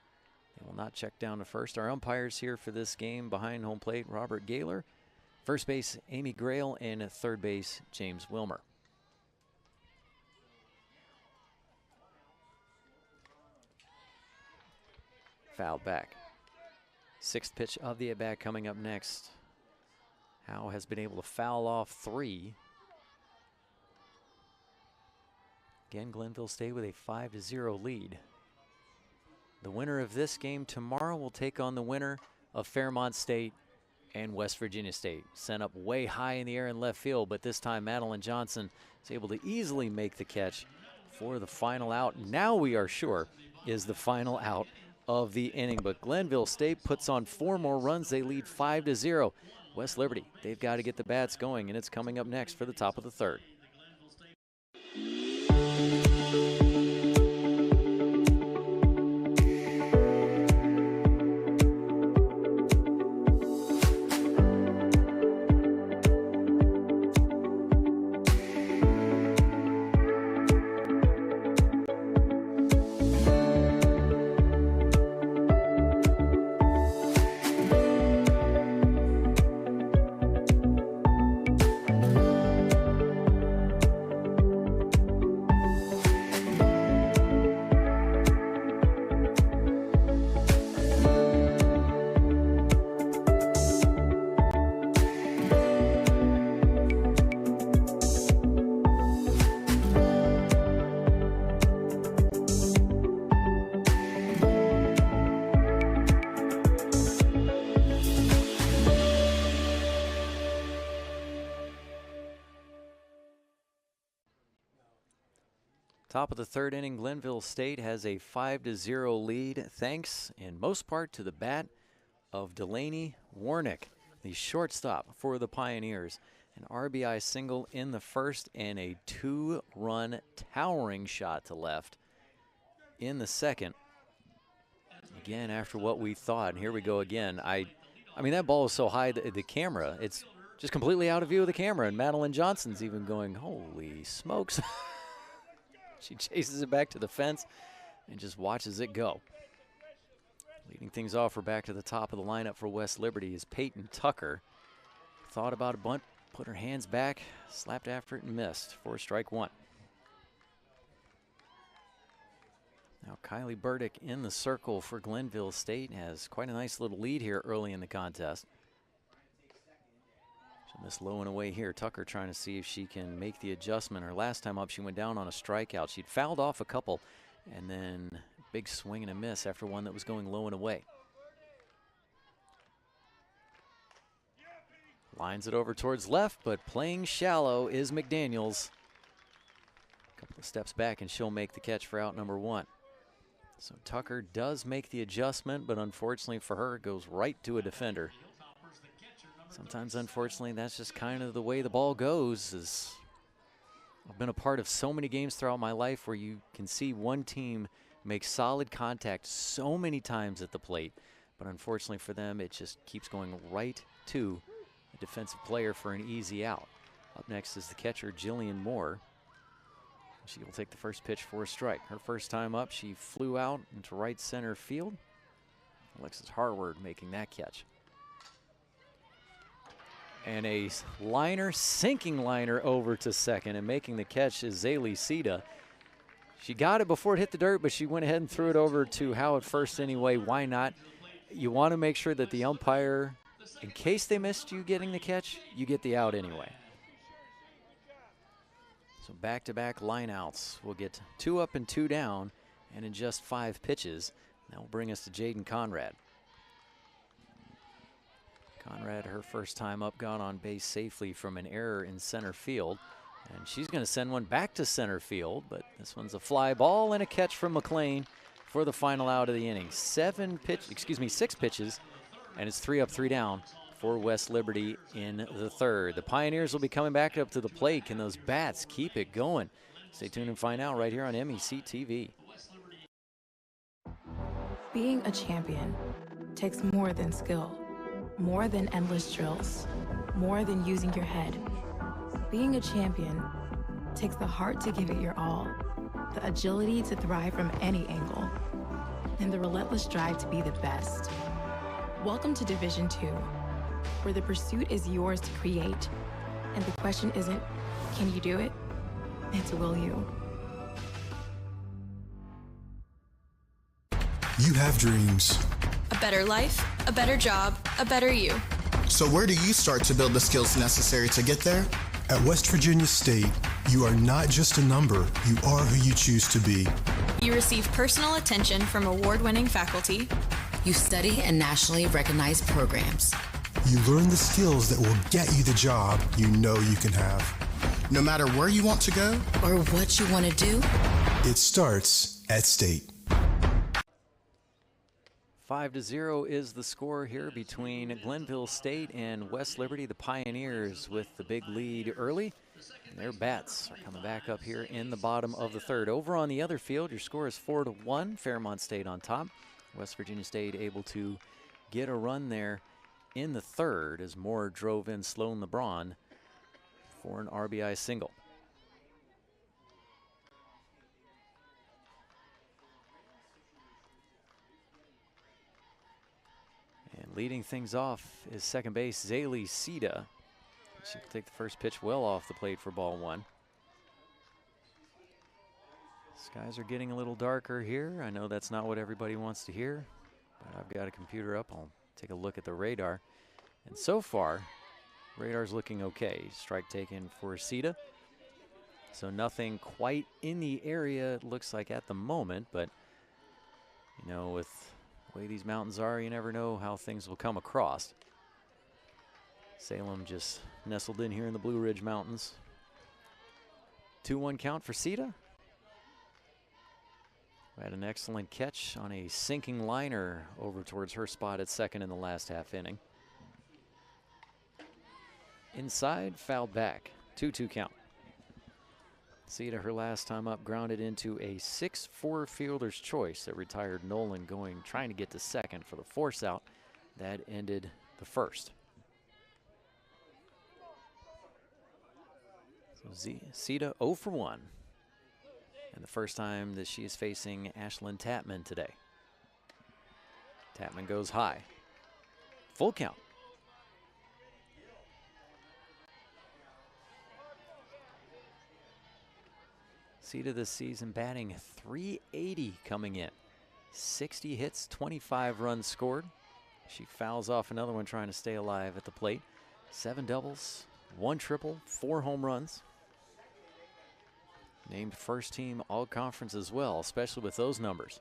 They will not check down to first. Our umpires here for this game behind home plate, Robert Gaylor. First base, Amy Grail, and third base, James Wilmer. Fouled back. 6th pitch of the at-bat coming up next. Howe has been able to foul off 3. Again, Glenville stay with a 5-0 lead. The winner of this game tomorrow will take on the winner of Fairmont State and West Virginia State. Sent up way high in the air in left field, but this time Madeline Johnson is able to easily make the catch for the final out. Now we are sure is the final out of the inning, but Glenville State puts on 4 more runs. They lead 5-0. West Liberty, they've got to get the bats going, and it's coming up next for the top of the 3rd. Top of the 3rd inning, Glenville State has a 5-0 lead, thanks in most part to the bat of Delaney Warnick, the shortstop for the Pioneers. An RBI single in the first and a 2-run towering shot to left in the second. Again, after what we thought, and here we go again. I mean, that ball is so high, the camera, it's just completely out of view of the camera, and Madeline Johnson's even going, holy smokes. She chases it back to the fence and just watches it go. Leading things off, we're back to the top of the lineup for West Liberty is Peyton Tucker. Thought about a bunt, put her hands back, slapped after it and missed for strike 1. Now Kylie Burdick in the circle for Glenville State has quite a nice little lead here early in the contest. She'll miss low and away here. Tucker trying to see if she can make the adjustment. Her last time up, she went down on a strikeout. She'd fouled off a couple, and then big swing and a miss after one that was going low and away. Lines it over towards left, but playing shallow is McDaniels. A couple of steps back, and she'll make the catch for out number 1. So Tucker does make the adjustment, but unfortunately for her, it goes right to a defender. sometimes, unfortunately, that's just kind of the way the ball goes. I've been a part of so many games throughout my life where you can see one team make solid contact so many times at the plate, but unfortunately for them, it just keeps going right to a defensive player for an easy out. Up next is the catcher, Jillian Moore. She will take the first pitch for a strike. Her first time up, she flew out into right center field. Alexis Harward making that catch. And a liner, sinking liner over to second, and making the catch is Zaylee Sita. She got it before it hit the dirt, but she went ahead and threw it over to Howe at first anyway. Why not? You want to make sure that the umpire, in case they missed you getting the catch, you get the out anyway. So back-to-back lineouts. We'll get 2 up and 2 down, and in just 5 pitches. That will bring us to Jaden Conrad. Conrad, her first time up, got on base safely from an error in center field. And she's going to send one back to center field, but this one's a fly ball and a catch from McLean for the final out of the inning. 6 pitches, and it's 3 up, 3 down for West Liberty in the third. The Pioneers will be coming back up to the plate. Can those bats keep it going? Stay tuned and find out right here on MEC TV. Being a champion takes more than skill, more than endless drills, more than using your head. Being a champion takes the heart to give it your all, the agility to thrive from any angle, and the relentless drive to be the best. Welcome to Division II, where the pursuit is yours to create, and the question isn't, can you do it? It's will you? You have dreams. A better life, a better job, a better you. So where do you start to build the skills necessary to get there? At West Virginia State, you are not just a number, you are who you choose to be. You receive personal attention from award-winning faculty. You study in nationally recognized programs. You learn the skills that will get you the job you know you can have. No matter where you want to go or what you want to do, it starts at State. 5-0 is the score here between Glenville State and West Liberty. The Pioneers with the big lead early. And their bats are coming back up here in the bottom of the third. Over on the other field, your score is 4-1. Fairmont State on top. West Virginia State able to get a run there in the third as Moore drove in Sloan LeBron for an RBI single. And leading things off is second base Zaylee Sita. She will take the first pitch well off the plate for ball 1. Skies are getting a little darker here. I know that's not what everybody wants to hear, but I've got a computer up. I'll take a look at the radar. And so far, radar's looking okay. Strike taken for Sita. So nothing quite in the area, it looks like at the moment, but you know, with the way these mountains are, you never know how things will come across. Salem just nestled in here in the Blue Ridge Mountains. 2-1 count for Sita. Had an excellent catch on a sinking liner over towards her spot at second in the last half inning. Inside, fouled back. 2-2 count. Sita, her last time up, grounded into a 6-4 fielder's choice that retired Nolan trying to get to second for the force out. That ended the first. So Sita 0 for 1. And the first time that she is facing Ashlyn Tatman today. Tatman goes high. Full count. Sita this season batting .380 coming in. 60 hits, 25 runs scored. She fouls off another one trying to stay alive at the plate. 7 doubles, 1 triple, 4 home runs. Named first team all-conference as well, especially with those numbers.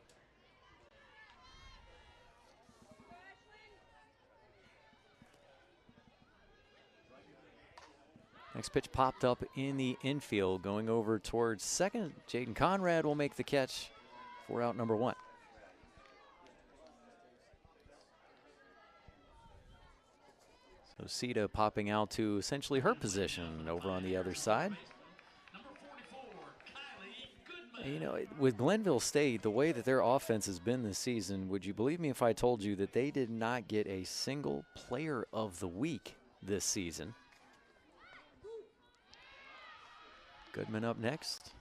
Next pitch popped up in the infield, going over towards second. Jaden Conrad will make the catch for out number 1. Osita popping out to essentially her position over on the other side. You know, with Glenville State, the way that their offense has been this season, would you believe me if I told you that they did not get a single player of the week this season? Goodman up next.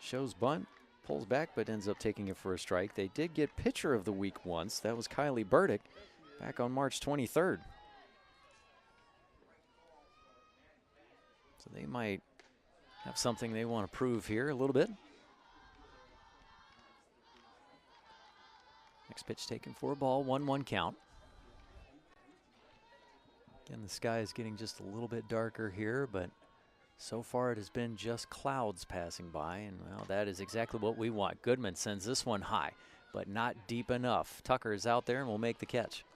Shows bunt, pulls back, but ends up taking it for a strike. They did get pitcher of the week once. That was Kylie Burdick back on March 23rd. So they might have something they want to prove here a little bit. Next pitch taken for a ball, 1-1 count. Again, the sky is getting just a little bit darker here, but so far it has been just clouds passing by, and well, that is exactly what we want. Goodman sends this one high, but not deep enough. Tucker is out there and will make the catch.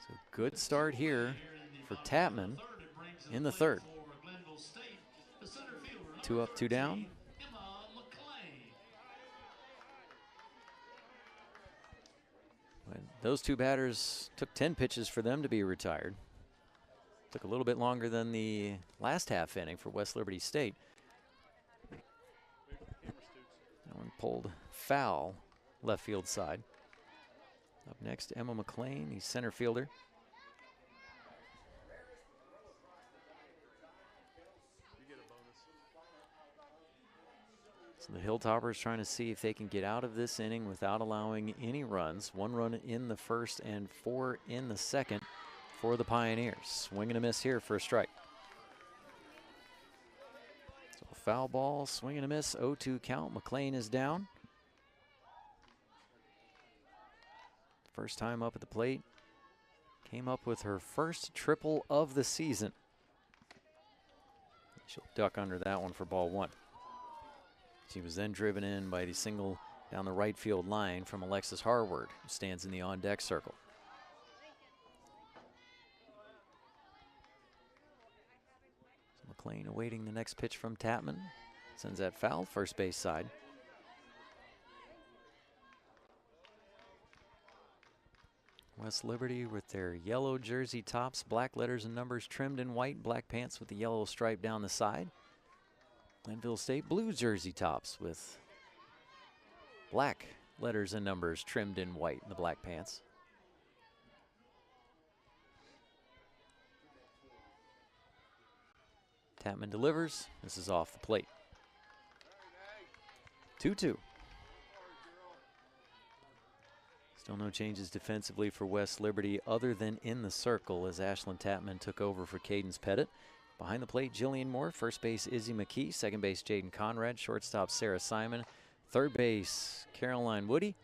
So good start here for Tapman in the third. 2 up, 2 down. Those two batters took 10 pitches for them to be retired. Took a little bit longer than the last half inning for West Liberty State. That one pulled foul left field side. Up next, Emma McLean, the center fielder. So the Hilltoppers trying to see if they can get out of this inning without allowing any runs. 1 run in the first and 4 in the second for the Pioneers. Swing and a miss here for a strike. So foul ball, swing and a miss, 0-2 count. McLean is down. First time up at the plate. Came up with her first triple of the season. She'll duck under that one for ball 1. She was then driven in by the single down the right field line from Alexis Harward, who stands in the on-deck circle. So McLean awaiting the next pitch from Tapman. Sends that foul, first base side. West Liberty with their yellow jersey tops, black letters and numbers trimmed in white, black pants with the yellow stripe down the side. Glenville State blue jersey tops with black letters and numbers trimmed in white in the black pants. Tapman delivers. This is off the plate. 2-2. Still no changes defensively for West Liberty other than in the circle as Ashlyn Tapman took over for Cadence Pettit. Behind the plate, Jillian Moore. First base, Izzy McKee. Second base, Jaden Conrad. Shortstop, Sarah Simon. Third base, Caroline Woody.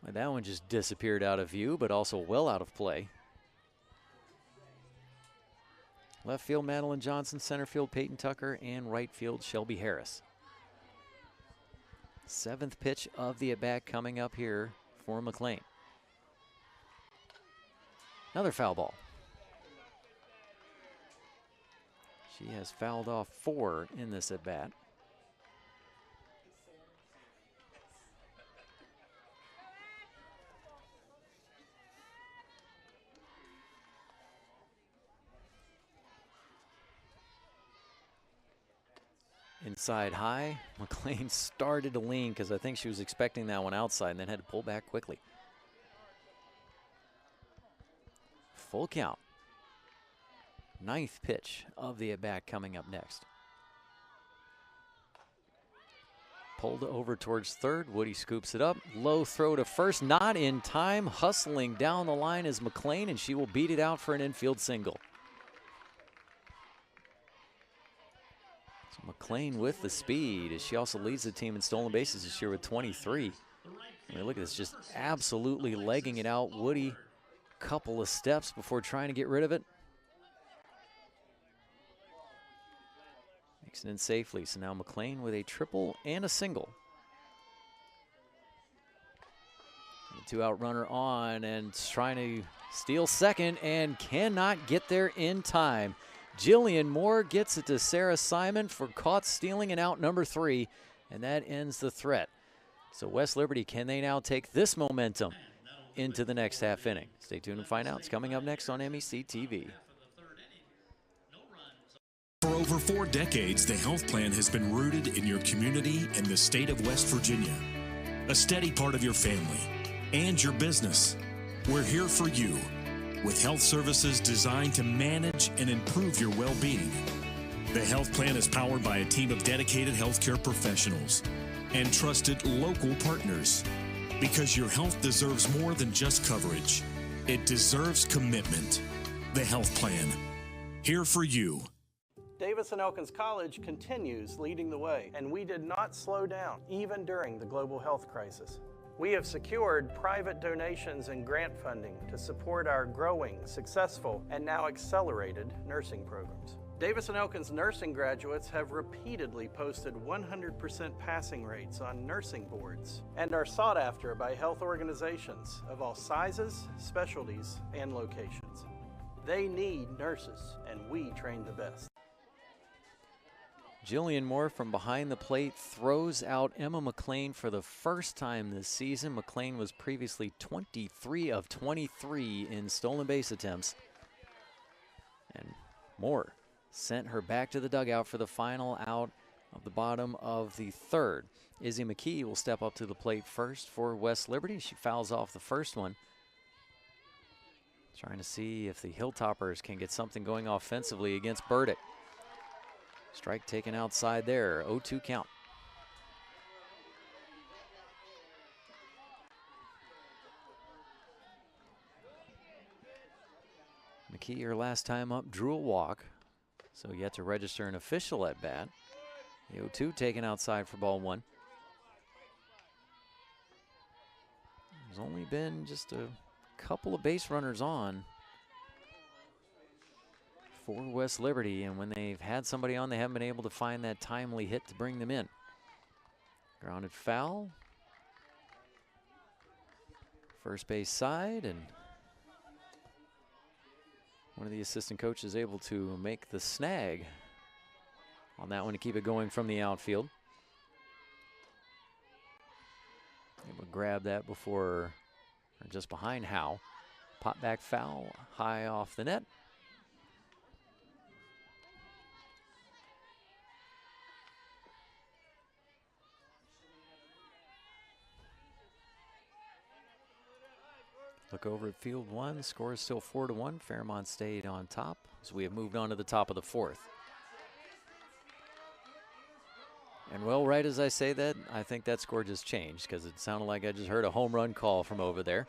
Well, that one just disappeared out of view, but also well out of play. Left field, Madeline Johnson. Center field, Peyton Tucker. And right field, Shelby Harris. 7th pitch of the at-bat coming up here for McLean. Another foul ball. She has fouled off 4 in this at-bat. Inside high, McLean started to lean because I think she was expecting that one outside and then had to pull back quickly. Full count. 9th pitch of the at-bat coming up next. Pulled over towards third. Woody scoops it up. Low throw to first. Not in time. Hustling down the line is McLean, and she will beat it out for an infield single. So McLean with the speed as she also leads the team in stolen bases this year with 23. I mean, look at this, just absolutely legging it out. Woody, couple of steps before trying to get rid of it. Makes it in safely. So now McLean with a triple and a single. The 2-out runner on and trying to steal second and cannot get there in time. Jillian Moore gets it to Sarah Simon for caught stealing and out number 3, and that ends the threat. So West Liberty, can they now take this momentum into the next half inning? Stay tuned and find out. It's coming up next on MEC TV. For over 4 decades, the health plan has been rooted in your community and the state of West Virginia. A steady part of your family and your business. We're here for you with health services designed to manage and improve your well-being. The health plan is powered by a team of dedicated healthcare professionals and trusted local partners. Because your health deserves more than just coverage. It deserves commitment. The health plan. Here for you. Davis and Elkins College continues leading the way, and we did not slow down, even during the global health crisis. We have secured private donations and grant funding to support our growing, successful, and now accelerated nursing programs. Davis and Elkins nursing graduates have repeatedly posted 100% passing rates on nursing boards and are sought after by health organizations of all sizes, specialties, and locations. They need nurses, and we train the best. Jillian Moore from behind the plate throws out Emma McLean for the first time this season. McLean was previously 23 of 23 in stolen base attempts. And Moore sent her back to the dugout for the final out of the bottom of the third. Izzy McKee will step up to the plate first for West Liberty. She fouls off the first one. Trying to see if the Hilltoppers can get something going offensively against Burdick. Strike taken outside there, 0-2 count. McKee, her last time up, drew a walk, so yet to register an official at bat. The 0-2 taken outside for ball one. There's only been just a couple of base runners on for West Liberty, and when they've had somebody on, they haven't been able to find that timely hit to bring them in. Grounded foul. First base side, and one of the assistant coaches able to make the snag on that one to keep it going from the outfield. Able to grab that before, or just behind Howe. Pop back foul, high off the net. Look over at field one, score is still 4-1. Fairmont stayed on top as we have moved on to the top of the fourth. And well, right as I say that, I think that score just changed because it sounded like I just heard a home run call from over there.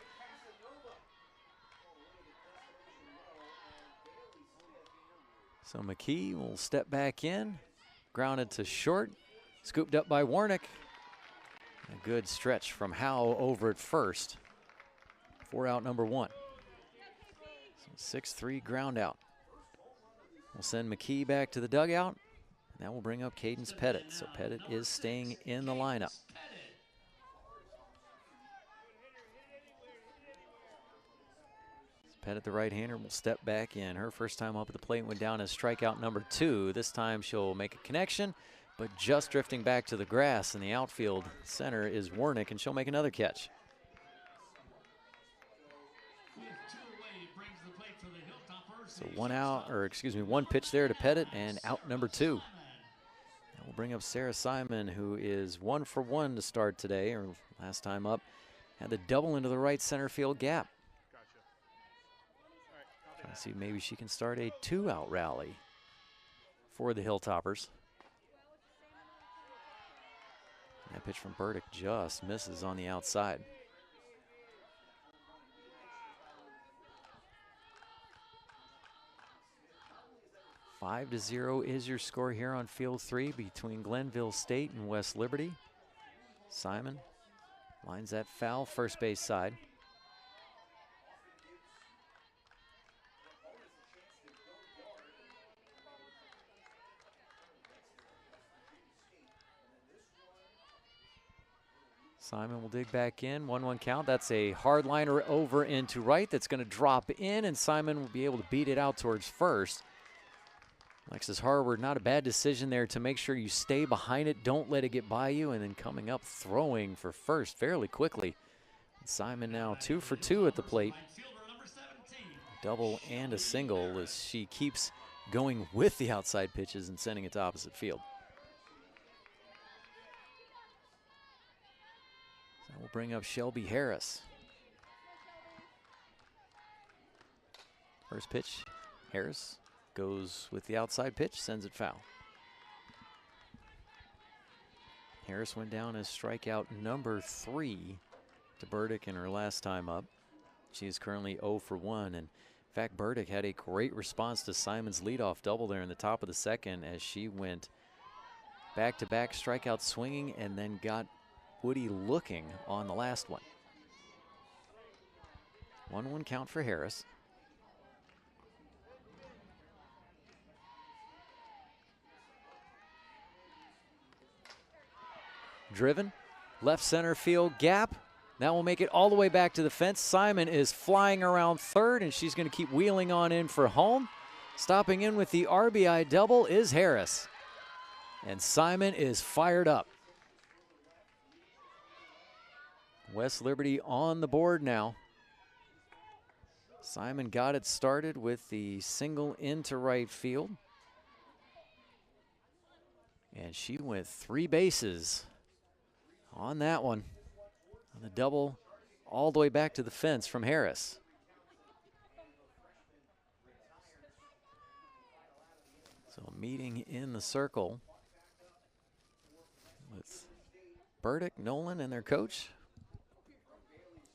So McKee will step back in, grounded to short, scooped up by Warnick. A good stretch from Howe over at first. 4 out number one. So 6-3 ground out. We'll send McKee back to the dugout. And that will bring up Cadence Pettit. So Pettit is staying in the lineup. Pettit, the right-hander, will step back in. Her first time up at the plate went down as strikeout number 2. This time she'll make a connection, but just drifting back to the grass in the outfield center is Warnick, and she'll make another catch. So one pitch there to Pettit, and out number 2. That will bring up Sarah Simon, who is 1 for 1 to start today, or last time up, had the double into the right center field gap. Trying to see if maybe she can start a 2-out rally for the Hilltoppers. That pitch from Burdick just misses on the outside. 5-0 is your score here on Field 3 between Glenville State and West Liberty. Simon lines that foul first base side. Simon will dig back in, 1-1 count. That's a hard liner over into right that's going to drop in, and Simon will be able to beat it out towards first. Alexis Harward, not a bad decision there to make sure you stay behind it, don't let it get by you, and then coming up throwing for first fairly quickly. Simon now 2 for 2 at the plate. Double and a single as she keeps going with the outside pitches and sending it to opposite field. So that will bring up Shelby Harris. First pitch, Harris goes with the outside pitch, sends it foul. Harris went down as strikeout number 3 to Burdick in her last time up. She is currently 0 for 1. And in fact, Burdick had a great response to Simon's leadoff double there in the top of the second as she went back-to-back strikeout swinging and then got Woody looking on the last one. 1-1 count for Harris. Driven, left center field gap. That will make it all the way back to the fence. Simon is flying around third, and she's going to keep wheeling on in for home. Stopping in with the RBI double is Harris. And Simon is fired up. West Liberty on the board now. Simon got it started with the single into right field. And she went 3 bases on that one. On the double all the way back to the fence from Harris. So a meeting in the circle with Burdick, Nolan, and their coach.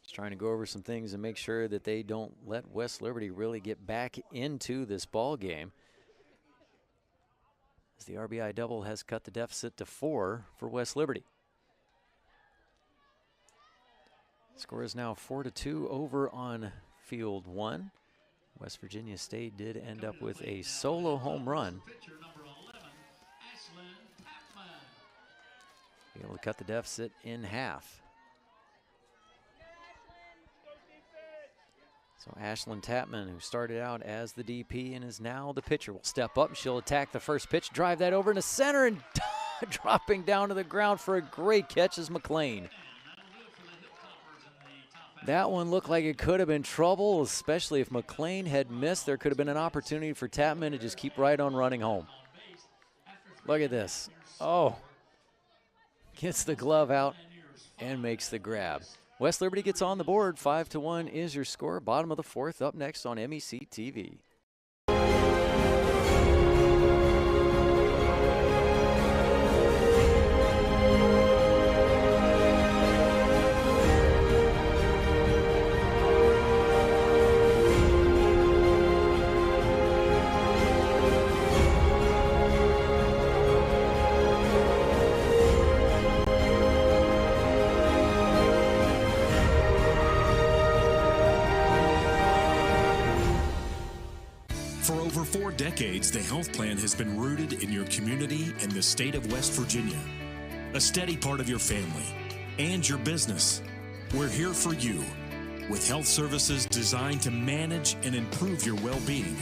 Just trying to go over some things and make sure that they don't let West Liberty really get back into this ball game. As the RBI double has cut the deficit to 4 for West Liberty. Score is now 4-2 over on field 1. West Virginia State did end up with a solo home run. Be able to cut the deficit in half. So Ashlyn Tapman, who started out as the DP and is now the pitcher, will step up. She'll attack the first pitch, drive that over into center, and dropping down to the ground for a great catch is McLean. That one looked like it could have been trouble, especially if McLean had missed. There could have been an opportunity for Tapman to just keep right on running home. Look at this. Oh. Gets the glove out and makes the grab. West Liberty gets on the board. 5-1 is your score. Bottom of the 4th, up next on MEC TV. For over 4 decades, the health plan has been rooted in your community and the state of West Virginia. A steady part of your family and your business. We're here for you with health services designed to manage and improve your well-being.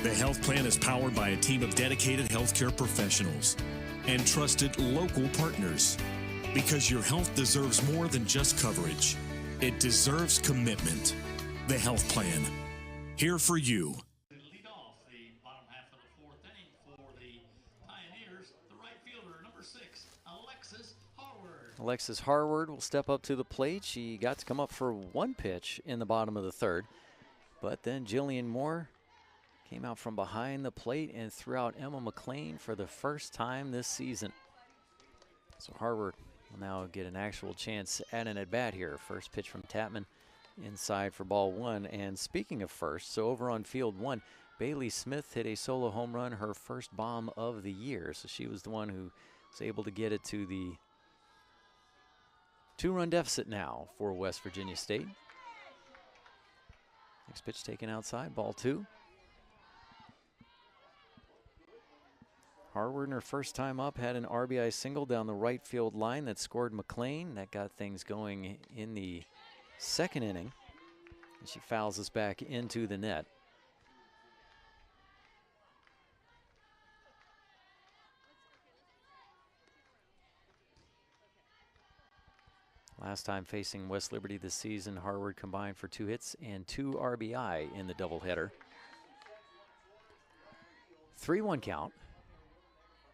The health plan is powered by a team of dedicated healthcare professionals and trusted local partners. Because your health deserves more than just coverage. It deserves commitment. The health plan. Here for you. Alexis Harward will step up to the plate. She got to come up for 1 pitch in the bottom of the 3rd. But then Jillian Moore came out from behind the plate and threw out Emma McLean for the first time this season. So Harward will now get an actual chance at an at-bat here. First pitch from Tapman inside for ball 1. And speaking of first, so over on field 1, Bailey Smith hit a solo home run, her first bomb of the year. So she was the one who was able to get it to the 2-run deficit now for West Virginia State. Next pitch taken outside, ball 2. Harward, in her first time up, had an RBI single down the right field line that scored McLean. That got things going in the 2nd inning. And she fouls us back into the net. Last time facing West Liberty this season, Harward combined for 2 hits and 2 RBI in the doubleheader. 3-1 count.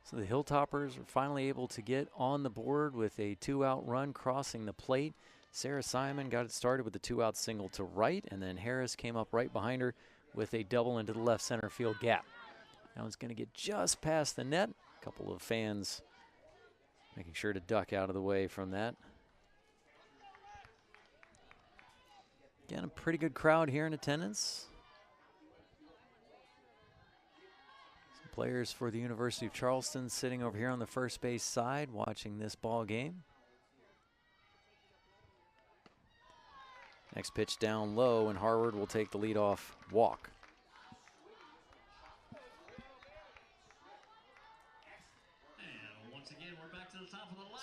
So the Hilltoppers were finally able to get on the board with a 2-out run crossing the plate. Sarah Simon got it started with a 2-out single to right, and then Harris came up right behind her with a double into the left center field gap. That one's going to get just past the net. A couple of fans making sure to duck out of the way from that. Again, a pretty good crowd here in attendance. Some players for the University of Charleston sitting over here on the first base side watching this ball game. Next pitch down low, and Harward will take the leadoff walk.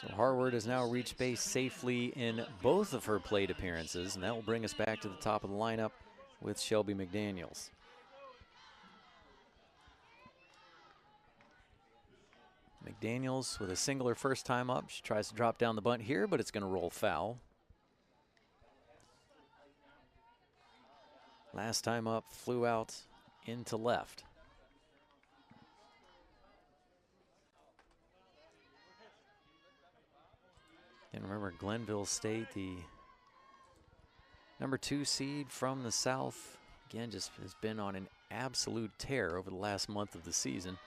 So Harward has now reached base safely in both of her plate appearances, and that will bring us back to the top of the lineup with Shelby McDaniels. McDaniels with a single her first time up. She tries to drop down the bunt here, but it's going to roll foul. Last time up, flew out into left. And remember, Glenville State, the number 2 seed from the South, again, just has been on an absolute tear over the last month of the season.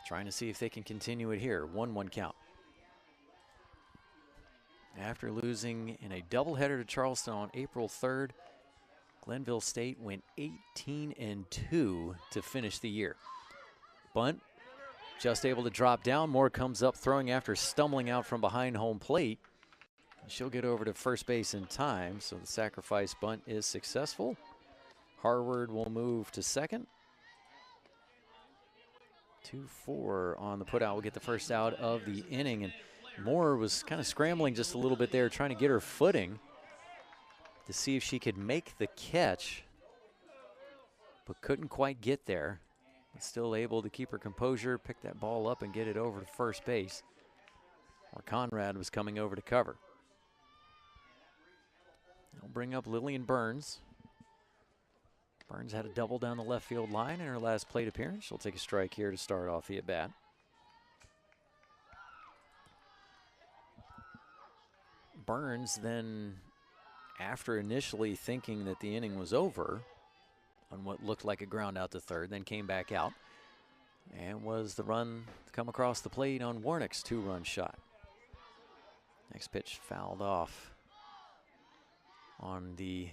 Trying to see if they can continue it here. 1-1 count. After losing in a doubleheader to Charleston on April 3rd, Glenville State went 18-2 to finish the year. Bunt, just able to drop down. Moore comes up throwing after stumbling out from behind home plate. She'll get over to first base in time, so the sacrifice bunt is successful. Harward will move to second. 2-4 on the putout will get the first out of the inning, and Moore was kind of scrambling just a little bit there, trying to get her footing to see if she could make the catch, but couldn't quite get there. But still able to keep her composure, pick that ball up, and get it over to first base, where Conrad was coming over to cover. They'll bring up Lillian Burns. Burns had a double down the left field line in her last plate appearance. She'll take a strike here to start off the at-bat. Burns then, after initially thinking that the inning was over on what looked like a ground out to third, then came back out and was the run to come across the plate on Warnick's 2-run shot. Next pitch fouled off on the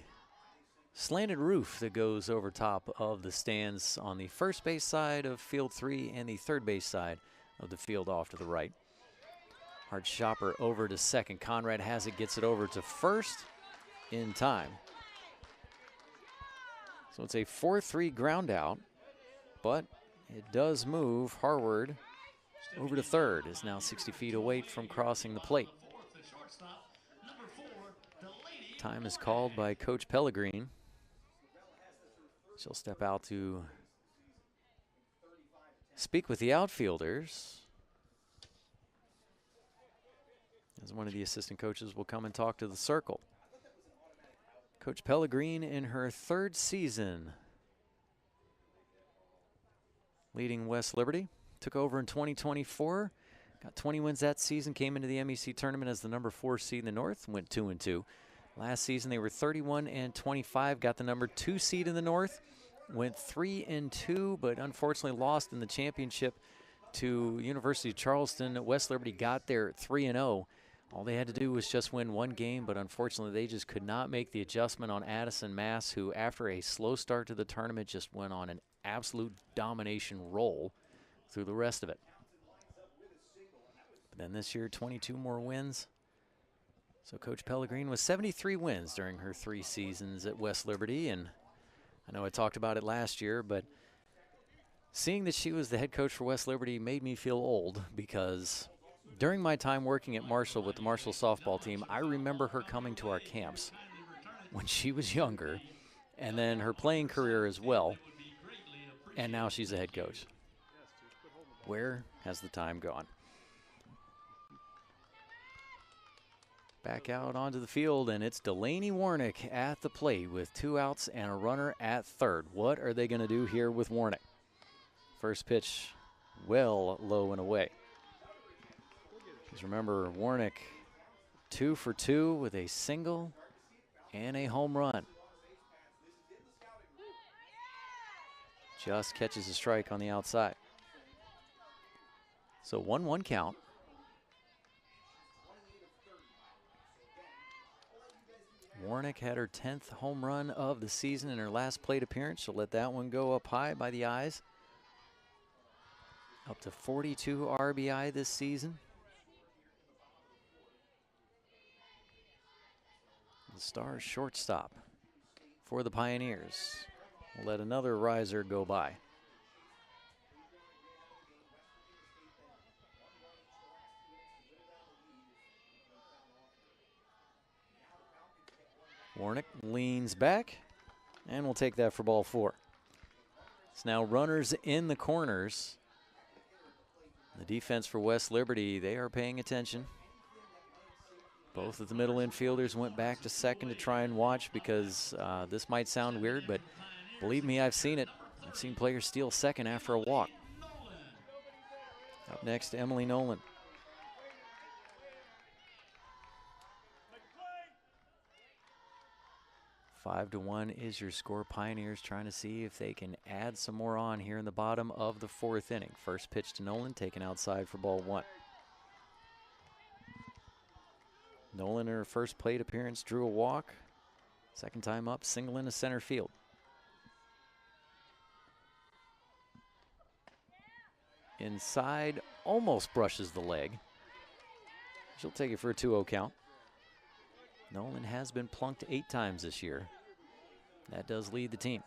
slanted roof that goes over top of the stands on the first base side of field 3 and the third base side of the field off to the right. Hard chopper over to second. Conrad has it, gets it over to first in time. So it's a 4-3 ground out, but it does move Harward over to third. Is now 60 feet away from crossing the plate. Time is called by Coach Pellegrin. She'll step out to speak with the outfielders, as one of the assistant coaches will come and talk to the circle. Coach Pellegrin in her 3rd season leading West Liberty. Took over in 2024. Got 20 wins that season. Came into the MEC tournament as the number 4 seed in the North. Went 2-2. Last season they were 31-25. Got the number 2 seed in the North. Went 3-2, but unfortunately lost in the championship to University of Charleston. West Liberty got there at 3-0. All they had to do was just win 1 game, but unfortunately they just could not make the adjustment on Addison Mass, who after a slow start to the tournament just went on an absolute domination roll through the rest of it. But then this year, 22 more wins. So Coach Pellegrin with 73 wins during her 3 seasons at West Liberty, and I know I talked about it last year, but seeing that she was the head coach for West Liberty made me feel old, because during my time working at Marshall with the Marshall softball team, I remember her coming to our camps when she was younger, and then her playing career as well, and now she's a head coach. Where has the time gone? Back out onto the field, and it's Delaney Warnick at the plate with 2 outs and a runner at third. What are they going to do here with Warnick? First pitch well low and away. Because remember, Warnick 2 for 2 with a single and a home run. Just catches a strike on the outside. So 1-1 count. Warnick had her 10th home run of the season in her last plate appearance. She'll let that one go up high by the eyes. Up to 42 RBI this season. The Stars shortstop for the Pioneers. We'll let another riser go by. Warnick leans back, and we'll take that for ball 4. It's now runners in the corners. The defense for West Liberty, they are paying attention. Both of the middle infielders went back to second to try and watch because this might sound weird, but believe me, I've seen it. I've seen players steal second after a walk. Up next, Emily Nolan. Five to 1 is your score. Pioneers trying to see if they can add some more on here in the bottom of the 4th inning. First pitch to Nolan, taken outside for ball 1. Nolan in her first plate appearance drew a walk. Second time up, single into center field. Inside, almost brushes the leg. She'll take it for a 2-0 count. Nolan has been plunked 8 times this year. That does lead the team.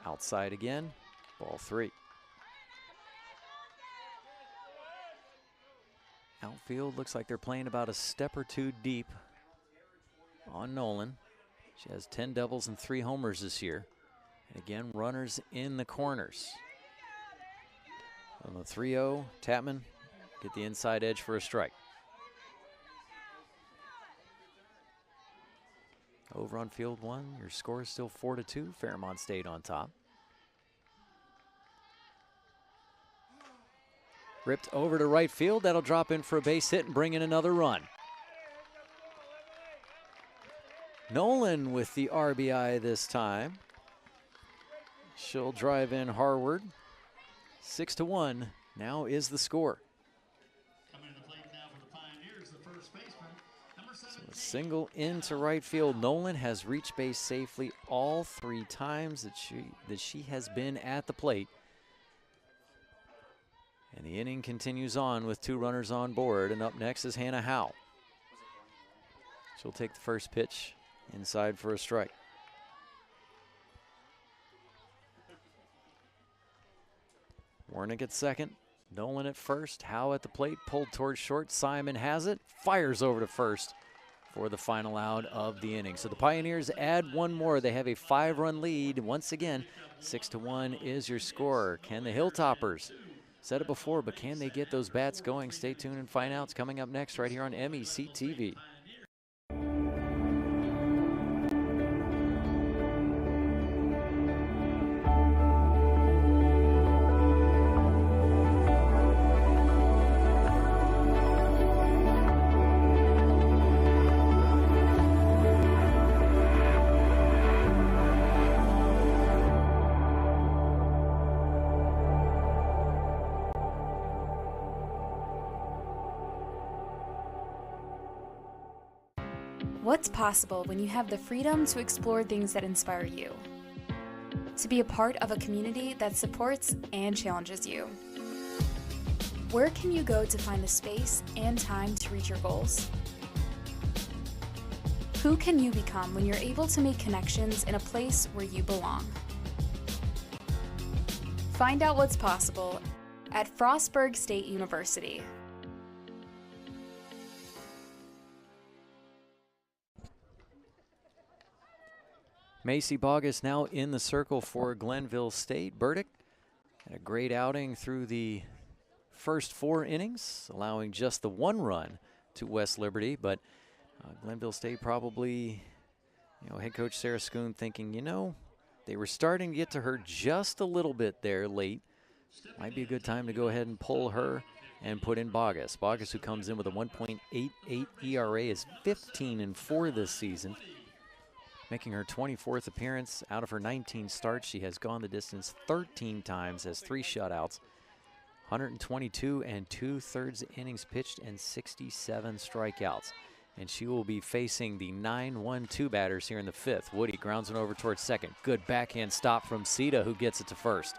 Outside again, ball 3. Outfield looks like they're playing about a step or 2 deep on Nolan. She has 10 doubles and 3 homers this year. And again, runners in the corners. On the 3-0, Tapman get the inside edge for a strike. Over on field 1, your score is still 4-2. Fairmont State on top. Ripped over to right field. That'll drop in for a base hit and bring in another run. Nolan with the RBI this time. She'll drive in Harward. 6-1 now is the score. So a single into right field. Nolan has reached base safely all 3 times that she has been at the plate. And the inning continues on with 2 runners on board. And up next is Hannah Howe. She'll take the first pitch inside for a strike. Warnick at second, Nolan at first, Howe at the plate, pulled towards short. Simon has it, fires over to first for the final out of the inning. So the Pioneers add 1 more. They have a 5-run lead. Once again, 6-1 is your score. Can the Hilltoppers, said it before, but can they get those bats going? Stay tuned and find out. It's coming up next right here on MEC TV. What's possible when you have the freedom to explore things that inspire you? To be a part of a community that supports and challenges you? Where can you go to find the space and time to reach your goals? Who can you become when you're able to make connections in a place where you belong? Find out what's possible at Frostburg State University. Macy Bogus now in the circle for Glenville State. Burdick Had a great outing through the first 4 innings, allowing just the 1 run to West Liberty, but Glenville State probably, head coach Sarah Schoon thinking, they were starting to get to her just a little bit there late. Might be a good time to go ahead and pull her and put in Bogus. Bogus, who comes in with a 1.88 ERA, is 15-4 this season, making her 24th appearance out of her 19 starts. She has gone the distance 13 times, has 3 shutouts, 122 2/3 innings pitched, and 67 strikeouts. And she will be facing the 9-1-2 batters here in the 5th. Woody grounds it over towards second. Good backhand stop from Sita, who gets it to first.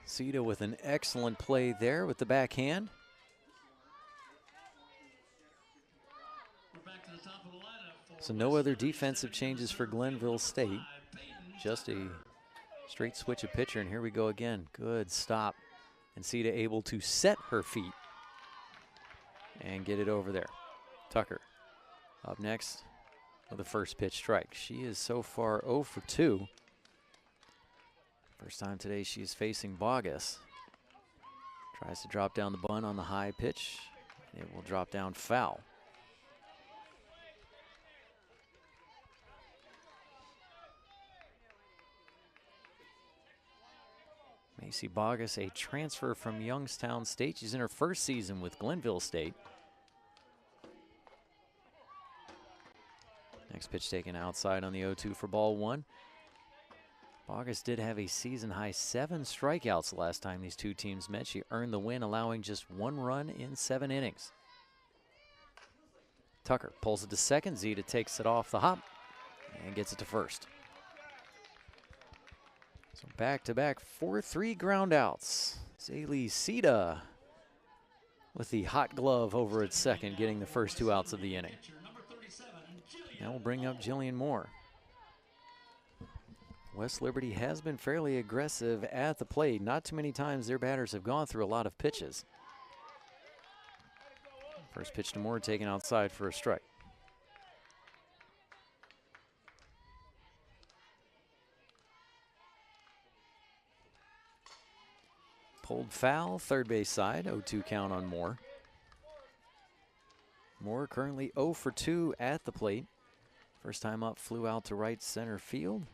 Sita with an excellent play there with the backhand. So no other defensive changes for Glenville State. Just a straight switch of pitcher, and here we go again. Good stop. And Sita able to set her feet and get it over there. Tucker up next with a first pitch strike. She is so far 0 for 2. First time today she is facing Bogus. Tries to drop down the bunt on the high pitch. It will drop down foul. Macy Bogus, a transfer from Youngstown State. She's in her first season with Glenville State. Next pitch taken outside on the 0-2 for ball 1. Bogus did have a season-high 7 strikeouts the last time these two teams met. She earned the win, allowing just 1 run in 7 innings. Tucker pulls it to second. Zeta takes it off the hop and gets it to first. So back-to-back 4-3 ground outs. Zaylee Sita with the hot glove over at second, getting the first 2 outs of the inning. Now we'll bring up Jillian Moore. West Liberty has been fairly aggressive at the plate. Not too many times their batters have gone through a lot of pitches. First pitch to Moore taken outside for a strike. Pulled foul, third base side, 0-2 count on Moore. Moore currently 0 for 2 at the plate. First time up, flew out to right center field.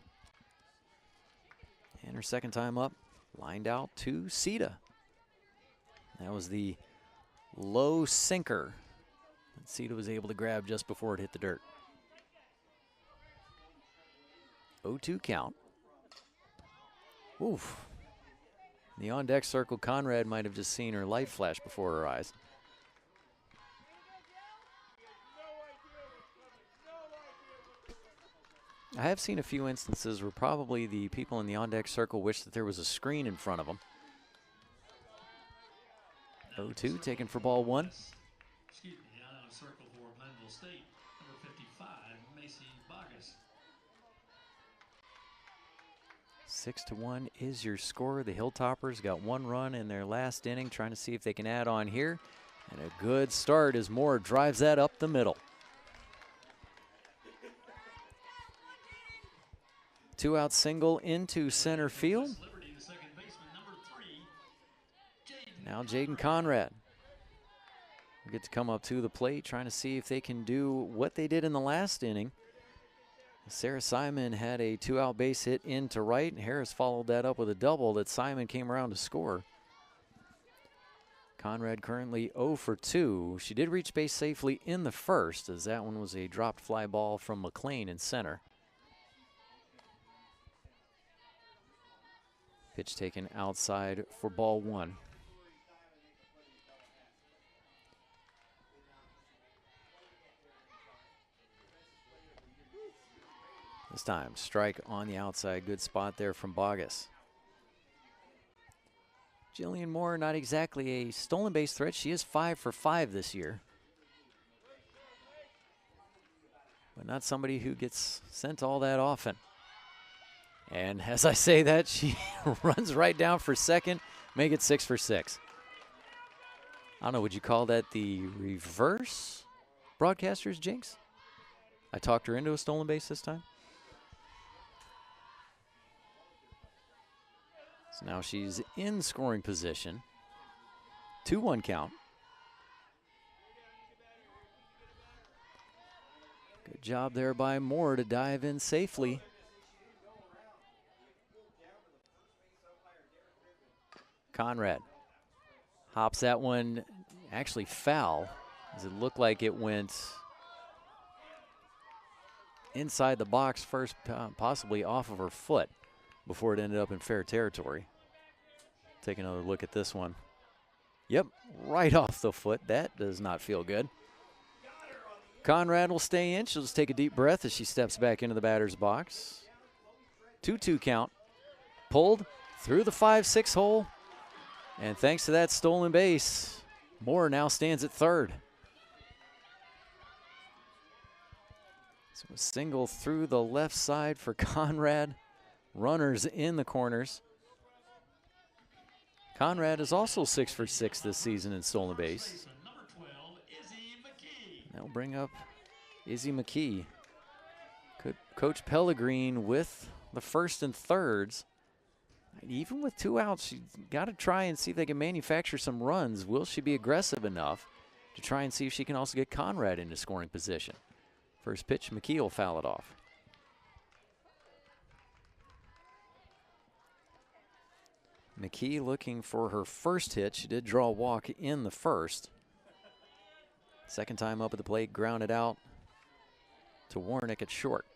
And her second time up, lined out to Sita. That was the low sinker that Sita was able to grab just before it hit the dirt. 0-2 count. Oof. The on-deck circle, Conrad might have just seen her light flash before her eyes. I have seen a few instances where probably the people in the on-deck circle wish that there was a screen in front of them. 0-2 taken for ball 1. Excuse me, on a circle for Glenville State, number 55, Macy Bogus. 6-1 is your score. The Hilltoppers got 1 run in their last inning, trying to see if they can add on here. And a good start as Moore drives that up the middle. 2-out single into center field. Now Jaden Conrad will get to come up to the plate, trying to see if they can do what they did in the last inning. Sarah Simon had a 2-out base hit into right, and Harris followed that up with a double that Simon came around to score. Conrad currently 0 for 2. She did reach base safely in the first, as that one was a dropped fly ball from McLean in center. Pitch taken outside for ball 1. This time, strike on the outside. Good spot there from Bogus. Jillian Moore, not exactly a stolen base threat. She is 5 for 5 this year, but not somebody who gets sent all that often. And as I say that, she runs right down for second, make it 6 for 6. I don't know, would you call that the reverse broadcaster's jinx? I talked her into a stolen base this time. So now she's in scoring position. 2-1 count. Good job there by Moore to dive in safely. Conrad hops that one actually foul, as it looked like it went inside the box first, possibly off of her foot, before it ended up in fair territory. Take another look at this one. Yep, right off the foot. That does not feel good. Conrad will stay in. She'll just take a deep breath as she steps back into the batter's box. 2-2 count. Pulled through the 5-6 hole. And thanks to that stolen base, Moore now stands at third. So a single through the left side for Conrad. Runners in the corners. Conrad is also 6 for 6 this season in stolen base. That'll bring up Izzy McKee. Coach Pellegrin with the first and thirds. Even with 2 outs, she's got to try and see if they can manufacture some runs. Will she be aggressive enough to try and see if she can also get Conrad into scoring position? First pitch, McKee will foul it off. McKee looking for her first hit. She did draw a walk in the first. Second time up at the plate, grounded out to Warnick at short.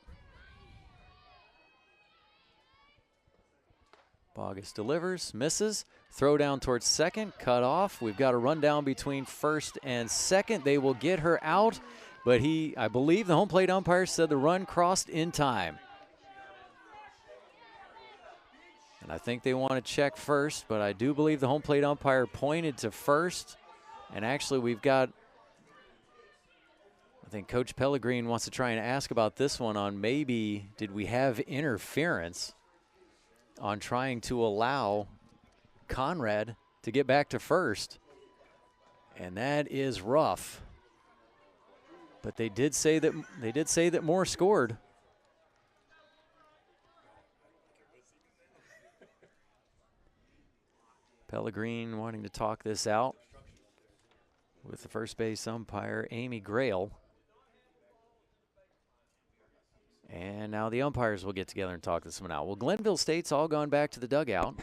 Bogus delivers, misses, throw down towards second, cut off. We've got a rundown between first and second. They will get her out, but I believe the home plate umpire said the run crossed in time. And I think they want to check first, but I do believe the home plate umpire pointed to first. And actually we've got, I think Coach Pellegrin wants to try and ask about this one on maybe did we have interference on trying to allow Conrad to get back to first. And that is rough. But they did say that Moore scored. Pellegrin wanting to talk this out with the first base umpire, Amy Grail. And now the umpires will get together and talk this one out. Well, Glenville State's all gone back to the dugout.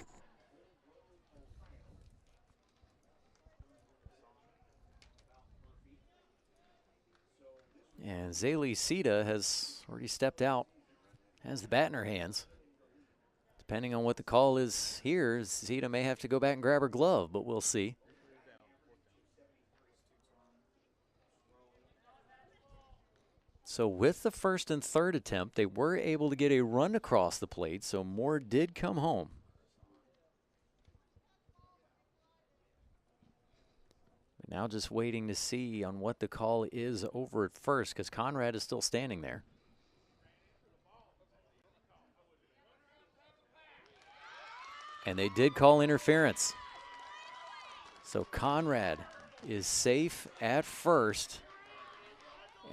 And Zaylee Sita has already stepped out, has the bat in her hands. Depending on what the call is here, Sita may have to go back and grab her glove, but we'll see. So with the first and third attempt, they were able to get a run across the plate, so Moore did come home. But now just waiting to see on what the call is over at first, because Conrad is still standing there. And they did call interference. So Conrad is safe at first.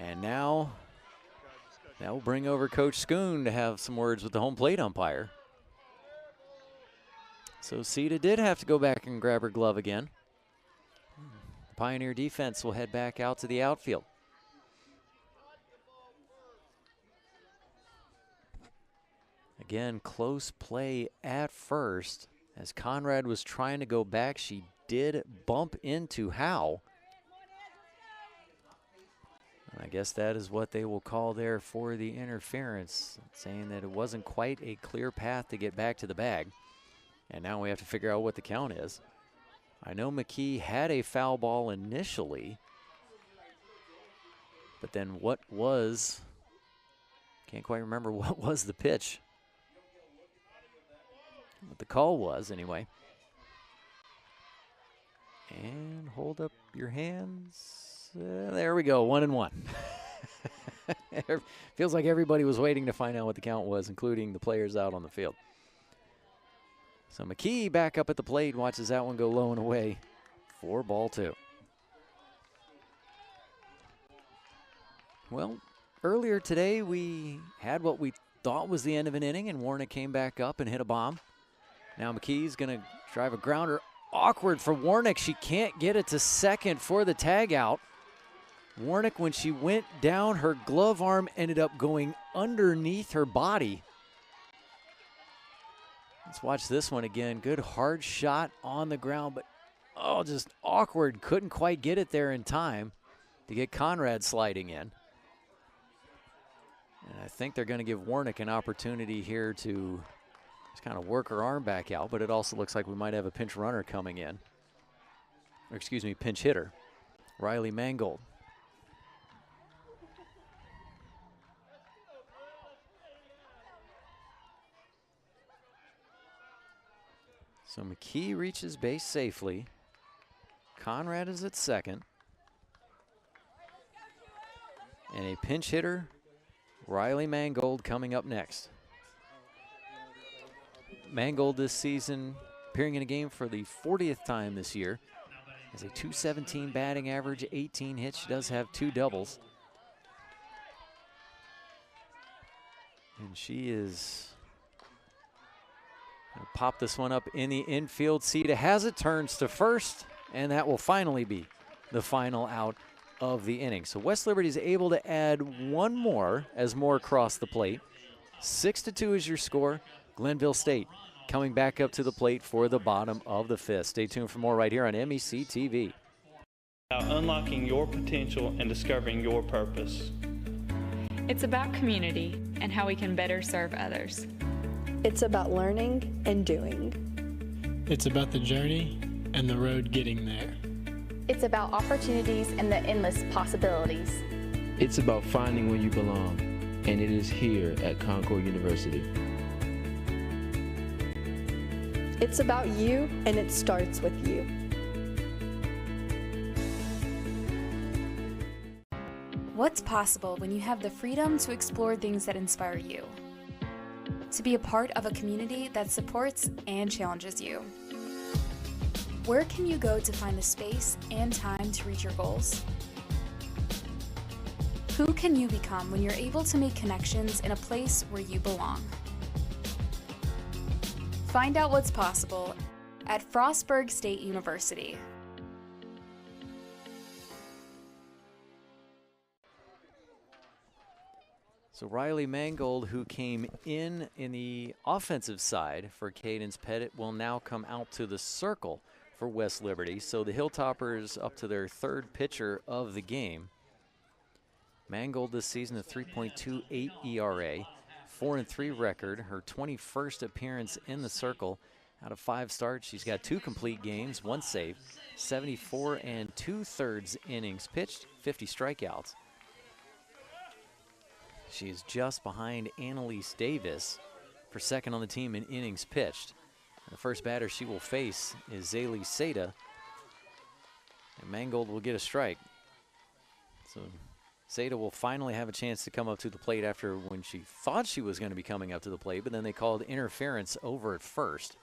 And now that will bring over Coach Schoon to have some words with the home plate umpire. So Sita did have to go back and grab her glove again. Pioneer defense will head back out to the outfield. Again, close play at first. As Conrad was trying to go back, she did bump into Howe. I guess that is what they will call there for the interference, saying that it wasn't quite a clear path to get back to the bag. And now we have to figure out what the count is. I know McKee had a foul ball initially, but then what was, can't quite remember what was the pitch. What the call was, anyway. And hold up your hands. There we go, 1-1. Feels like everybody was waiting to find out what the count was, including the players out on the field. So McKee back up at the plate, watches that one go low and away for ball 2. Well, earlier today we had what we thought was the end of an inning, and Warnick came back up and hit a bomb. Now McKee's going to drive a grounder. Awkward for Warnick. She can't get it to second for the tag out. Warnick, when she went down, her glove arm ended up going underneath her body. Let's watch this one again. Good hard shot on the ground, but oh, just awkward. Couldn't quite get it there in time to get Conrad sliding in. And I think they're going to give Warnick an opportunity here to just kind of work her arm back out, but it also looks like we might have a pinch runner coming in. Or excuse me, pinch hitter. Riley Mangold. So McKee reaches base safely. Conrad is at second. And a pinch hitter, Riley Mangold, coming up next. Mangold this season appearing in a game for the 40th time this year. Has a .217 batting average, 18 hits. She does have 2 doubles. And she is going to pop this one up in the infield. Sita has it, turns to first, and that will finally be the final out of the inning. So West Liberty is able to add one more as Moore crossed the plate. 6-2 is your score. Glenville State coming back up to the plate for the bottom of the 5th. Stay tuned for more right here on MEC TV. About unlocking your potential and discovering your purpose. It's about community and how we can better serve others. It's about learning and doing. It's about the journey and the road getting there. It's about opportunities and the endless possibilities. It's about finding where you belong, and it is here at Concord University. It's about you, and it starts with you. What's possible when you have the freedom to explore things that inspire you? To be a part of a community that supports and challenges you. Where can you go to find the space and time to reach your goals? Who can you become when you're able to make connections in a place where you belong? Find out what's possible at Frostburg State University. So Riley Mangold, who came in the offensive side for Cadence Pettit, will now come out to the circle for West Liberty. So the Hilltoppers up to their 3rd pitcher of the game. Mangold this season a 3.28 ERA, 4-3 record, her 21st appearance in the circle. Out of 5 starts, she's got 2 complete games, 1 save, 74 2/3 innings pitched, 50 strikeouts. She is just behind Annalise Davis for second on the team in innings pitched. The first batter she will face is Zaylee Seda. And Mangold will get a strike. So Seda will finally have a chance to come up to the plate after when she thought she was going to be coming up to the plate, but then they called interference over at first.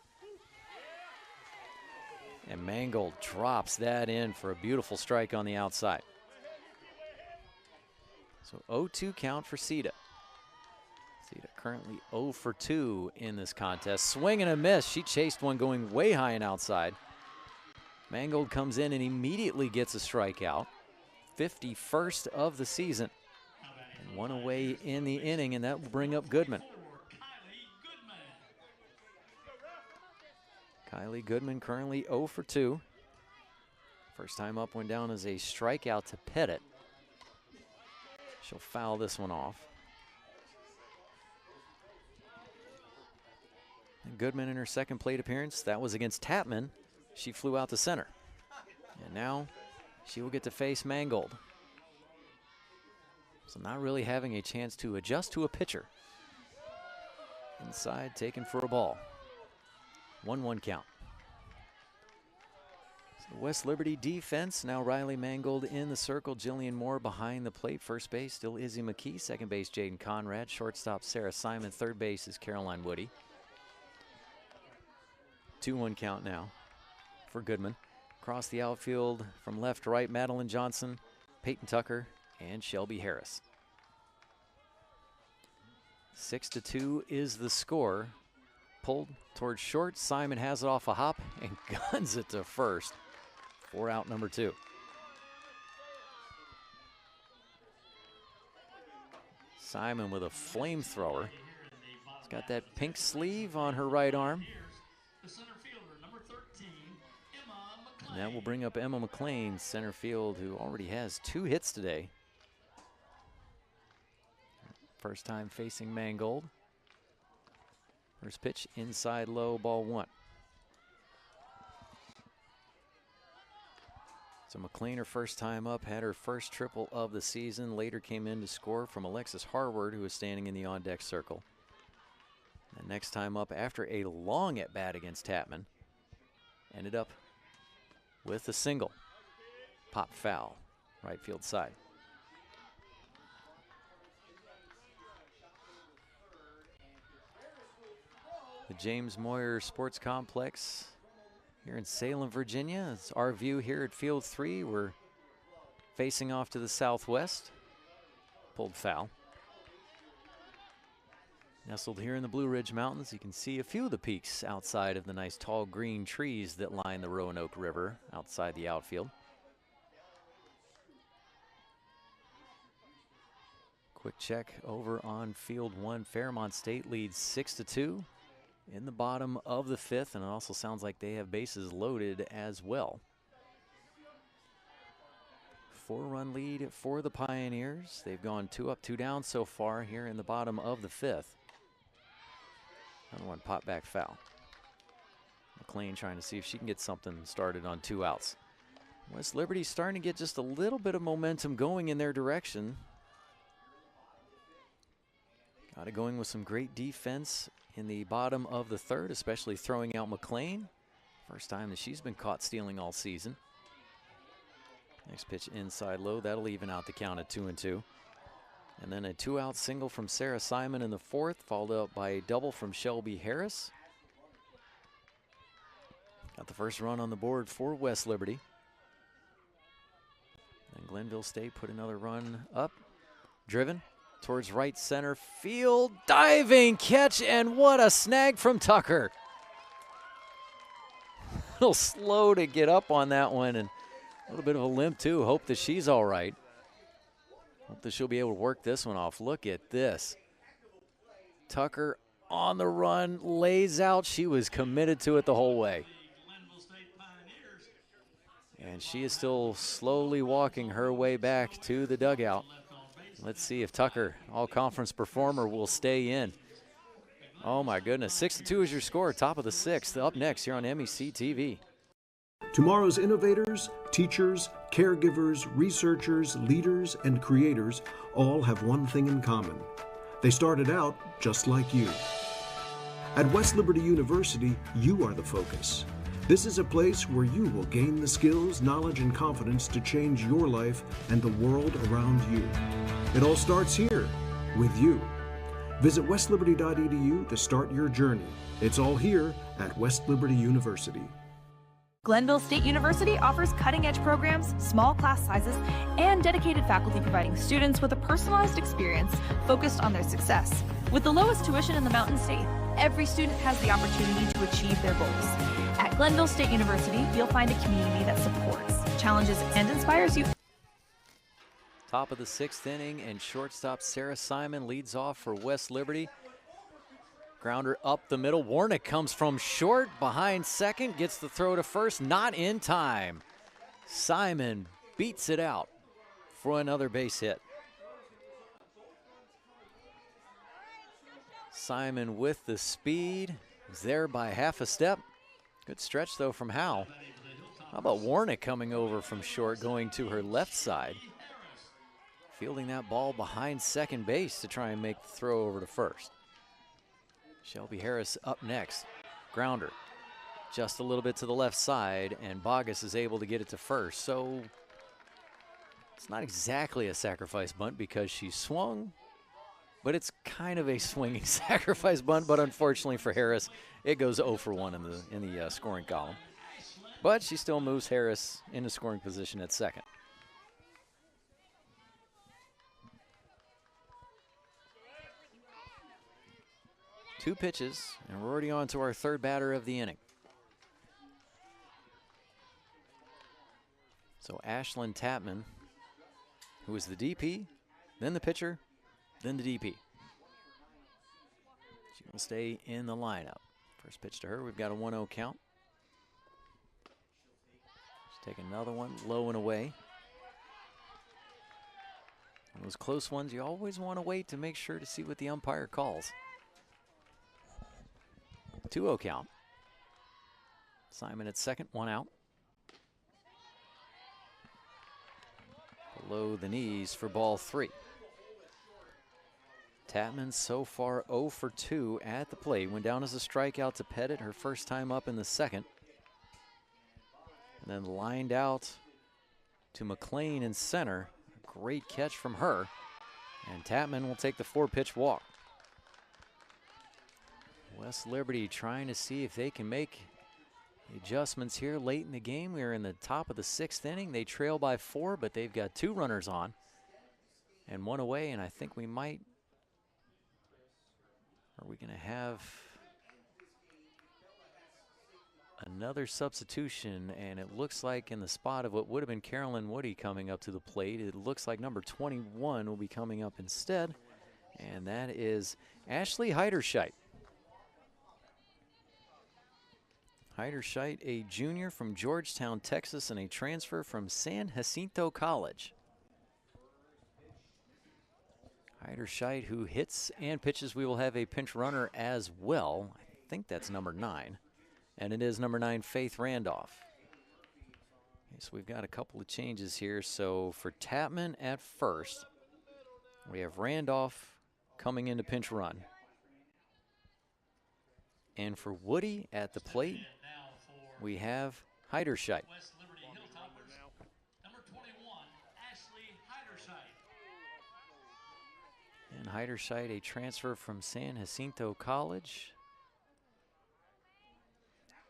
And Mangold drops that in for a beautiful strike on the outside. So 0-2 count for Seda. Seda currently 0 for 2 in this contest. Swing and a miss. She chased one going way high and outside. Mangold comes in and immediately gets a strikeout. 51st of the season. And 1 away in the inning, and that will bring up Goodman. Kylie Goodman currently 0 for 2. First time up went down as a strikeout to Pettit. She'll foul this one off. And Goodman in her 2nd plate appearance, that was against Tapman. She flew out to center. And now she will get to face Mangold. So not really having a chance to adjust to a pitcher. Inside, taken for a ball. 1-1 count. West Liberty defense, now Riley Mangold in the circle, Jillian Moore behind the plate. First base, still Izzy McKee. Second base, Jaden Conrad. Shortstop, Sarah Simon. Third base is Caroline Woody. 2-1 count now for Goodman. Across the outfield from left to right, Madeline Johnson, Peyton Tucker, and Shelby Harris. 6-2 is the score. Pulled towards short. Simon has it off a hop and guns it to first. 4 out, number 2. Simon with a flamethrower. He's got that pink sleeve on her right arm. And that will bring up Emma McLean, center field, who already has 2 hits today. First time facing Mangold. First pitch inside low, ball 1. So McLean, her first time up, had her first triple of the season. Later came in to score from Alexis Harward, who was standing in the on-deck circle. And next time up, after a long at-bat against Tapman, ended up with a single. Pop foul, right field side. The James Moyer Sports Complex here in Salem, Virginia. It's our view here at Field 3. We're facing off to the southwest. Pulled foul. Nestled here in the Blue Ridge Mountains, you can see a few of the peaks outside of the nice tall green trees that line the Roanoke River outside the outfield. Quick check over on Field 1. Fairmont State leads 6-2 in the bottom of the 5th, and it also sounds like they have bases loaded as well. 4-run lead for the Pioneers. They've gone 2 up, 2 down so far here in the bottom of the 5th. Another one, pop back foul. McLean trying to see if she can get something started on 2 outs. West Liberty starting to get just a little bit of momentum going in their direction. Got it going with some great defense in the bottom of the 3rd, especially throwing out McLean. First time that she's been caught stealing all season. Next pitch inside low, that'll even out the count at 2-2. And then a 2-out single from Sarah Simon in the 4th, followed up by a double from Shelby Harris. Got the first run on the board for West Liberty. And Glenville State put another run up, driven towards right center field, diving catch, and what a snag from Tucker. A little slow to get up on that one, and a little bit of a limp too. Hope that she's all right. Hope that she'll be able to work this one off. Look at this. Tucker on the run, lays out. She was committed to it the whole way. And she is still slowly walking her way back to the dugout. Let's see if Tucker, all-conference performer, will stay in. Oh, my goodness. 6-2 is your score, top of the 6th. Up next here on MEC TV. Tomorrow's innovators, teachers, caregivers, researchers, leaders, and creators all have one thing in common. They started out just like you. At West Liberty University, you are the focus. This is a place where you will gain the skills, knowledge, and confidence to change your life and the world around you. It all starts here, with you. Visit westliberty.edu to start your journey. It's all here at West Liberty University. Glenville State University offers cutting-edge programs, small class sizes, and dedicated faculty providing students with a personalized experience focused on their success. With the lowest tuition in the Mountain State, every student has the opportunity to achieve their goals. At Glenville State University, you'll find a community that supports, challenges, and inspires you. Top of the 6th inning, and shortstop Sarah Simon leads off for West Liberty. Grounder up the middle. Warnick comes from short, behind second, gets the throw to first, not in time. Simon beats it out for another base hit. Simon with the speed, is there by half a step. Good stretch though from Howe. How about Warnick coming over from short, going to her left side, fielding that ball behind second base to try and make the throw over to first. Shelby Harris up next. Grounder just a little bit to the left side, and Bogus is able to get it to first. So it's not exactly a sacrifice bunt because she swung, but it's kind of a swinging sacrifice bunt. But unfortunately for Harris, it goes 0 for 1 in the scoring column. But she still moves Harris into scoring position at second. 2 pitches, and we're already on to our 3rd batter of the inning. So Ashlyn Tapman, who is the DP, then the pitcher, then the DP. She will stay in the lineup. First pitch to her, we've got a 1-0 count. Let's take another one, low and away. On those close ones, you always want to wait to make sure to see what the umpire calls. 2-0 count. Simon at second, 1 out. Below the knees for ball 3. Tapman so far 0 for 2 at the plate. Went down as a strikeout to Pettit her first time up in the 2nd. And then lined out to McLean in center. A great catch from her. And Tapman will take the 4-pitch walk. West Liberty trying to see if they can make adjustments here late in the game. We are in the top of the 6th inning. They trail by 4, but they've got 2 runners on and 1 away, and I think we might. Are we going to have another substitution? And it looks like in the spot of what would have been Carolyn Woody coming up to the plate, it looks like number 21 will be coming up instead, and that is Ashley Heiderscheit. Heiderscheit, a junior from Georgetown, Texas, and a transfer from San Jacinto College. Heiderscheit, who hits and pitches. We will have a pinch runner as well. I think that's number 9. And it is number 9, Faith Randolph. Okay, so we've got a couple of changes here. So for Tapman at first, we have Randolph coming in to pinch run. And for Woody at the plate, we have Heiderscheit. West Liberty Hilltoppers, number 21, Ashley Heiderscheit. And Heiderscheit, a transfer from San Jacinto College.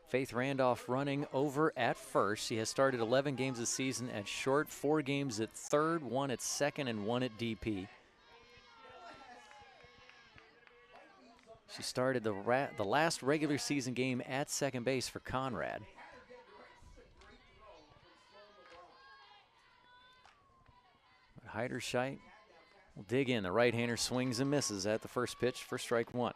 Faith Randolph running over at first. She has started 11 games this season at short, 4 games at third, 1 at second, and 1 at DP. She started the last regular season game at second base for Conrad. But Heiderscheit will dig in. The right-hander swings and misses at the first pitch for strike 1.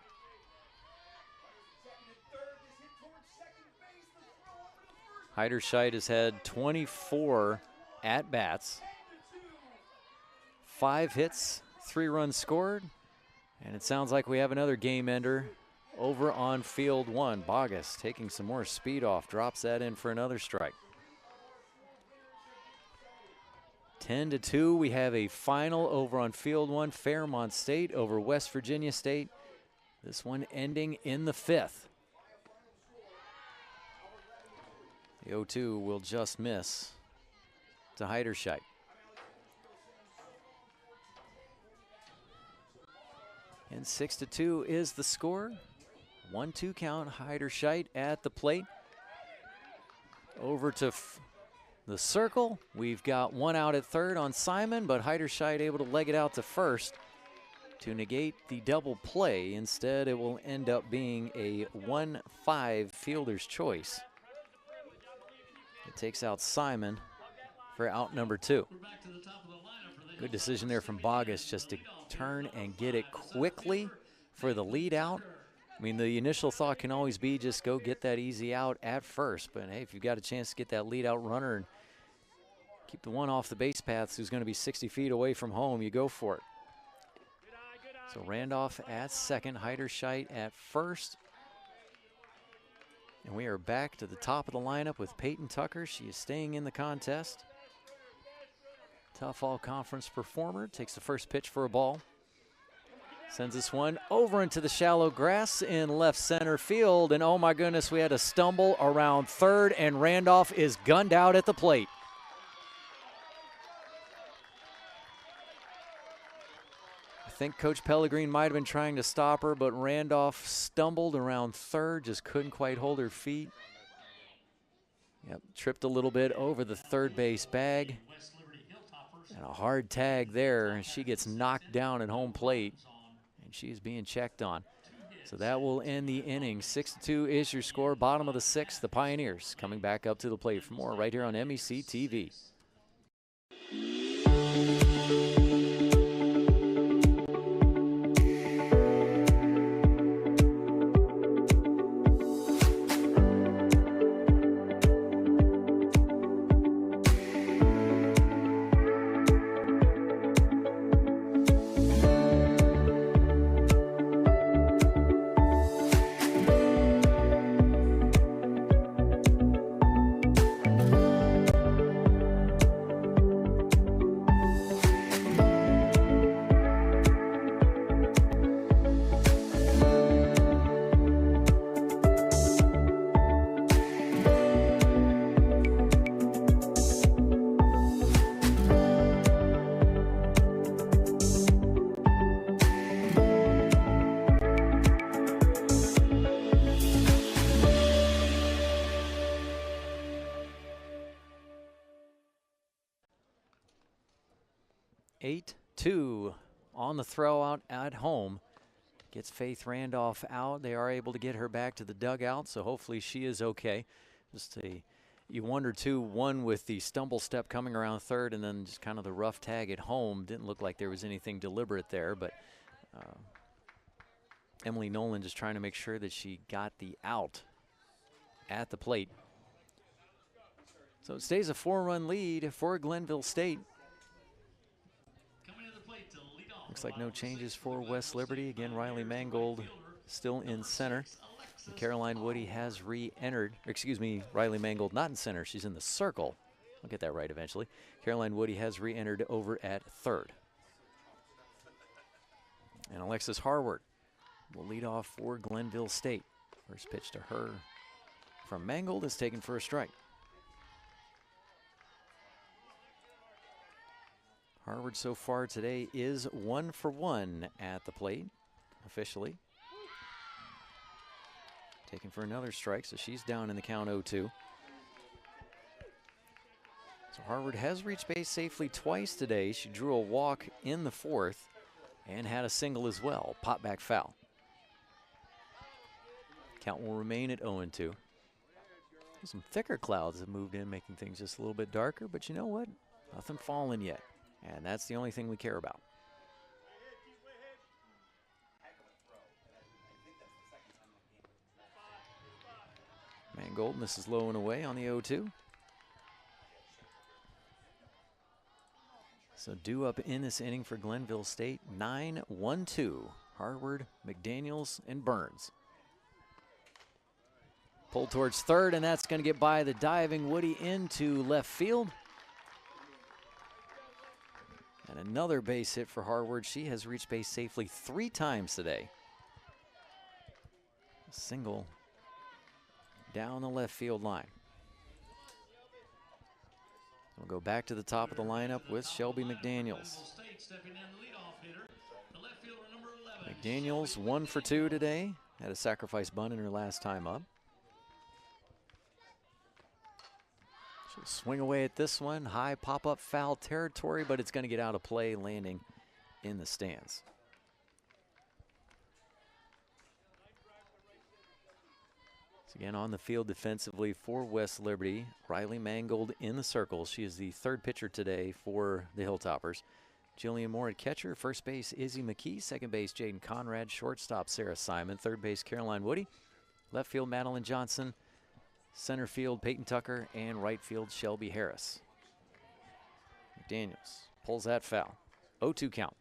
Heiderscheit has had 24 at-bats, 5 hits, 3 runs scored. And it sounds like we have another game ender over on field 1. Bogus taking some more speed off, drops that in for another strike. 10-2, we have a final over on field 1, Fairmont State over West Virginia State. This one ending in the 5th. The 0-2 will just miss to Heiderscheit. And 6-2 is the score. 1-2 count. Heiderscheit at the plate. Over to the circle. We've got 1 out at third on Simon, but Heiderscheit able to leg it out to first to negate the double play. Instead, it will end up being a 1-5 fielder's choice. It takes out Simon for out number 2. Good decision there from Bogus just to turn and get it quickly for the lead out. I mean, the initial thought can always be just go get that easy out at first. But, hey, if you've got a chance to get that lead out runner and keep the one off the base paths who's going to be 60 feet away from home, you go for it. So Randolph at second, Heiderscheit at first. And we are back to the top of the lineup with Peyton Tucker. She is staying in the contest. Tough all-conference performer. Takes the first pitch for a ball. Sends this one over into the shallow grass in left center field. And oh my goodness, we had a stumble around third, and Randolph is gunned out at the plate. I think Coach Pellegrini might have been trying to stop her, but Randolph stumbled around third, just couldn't quite hold her feet. Yep, tripped a little bit over the third base bag. And a hard tag there, and she gets knocked down at home plate, and she is being checked on. So that will end the inning. 6-2 is your score. Bottom of the sixth, the Pioneers coming back up to the plate for more right here on MEC TV. On the throw out at home. Gets Faith Randolph out. They are able to get her back to the dugout, so hopefully she is okay. You wonder too, one with the stumble step coming around third and then just kind of the rough tag at home. Didn't look like there was anything deliberate there, but Emily Nolan just trying to make sure that she got the out at the plate. So it stays a 4-run lead for Glenville State. Looks like no changes for West Liberty. Again, Riley Mangold still in center. And Caroline Woody has re-entered. Excuse me, Riley Mangold not in center. She's in the circle. I'll get that right eventually. Caroline Woody has re-entered over at third. And Alexis Harward will lead off for Glenville State. First pitch to her from Mangold is taken for a strike. Harvard so far today is 1 for 1 at the plate, officially. Taken for another strike, so she's down in the count 0-2. So Harvard has reached base safely twice today. She drew a walk in the fourth and had a single as well. Pop back foul. Count will remain at 0-2. Some thicker clouds have moved in, making things just a little bit darker, but you know what? Nothing fallen yet. And that's the only thing we care about. Mangold misses low and away on the 0-2. So due up in this inning for Glenville State, 9-1-2. Harward, McDaniels, and Burns. Pulled towards third, and that's going to get by the diving Woody into left field. And another base hit for Harward. She has reached base safely 3 times today. A single down the left field line. We'll go back to the top of the lineup with Shelby McDaniels. McDaniels 1 for 2 today. Had a sacrifice bunt in her last time up. She'll swing away at this one. High pop-up foul territory, but it's going to get out of play, landing in the stands. So again, on the field defensively for West Liberty, Riley Mangold in the circle. She is the third pitcher today for the Hilltoppers. Jillian Moore at catcher. First base, Izzy McKee. Second base, Jaden Conrad. Shortstop, Sarah Simon. Third base, Caroline Woody. Left field, Madeline Johnson. Center field, Peyton Tucker, and right field, Shelby Harris. McDaniels pulls that foul. 0-2 count.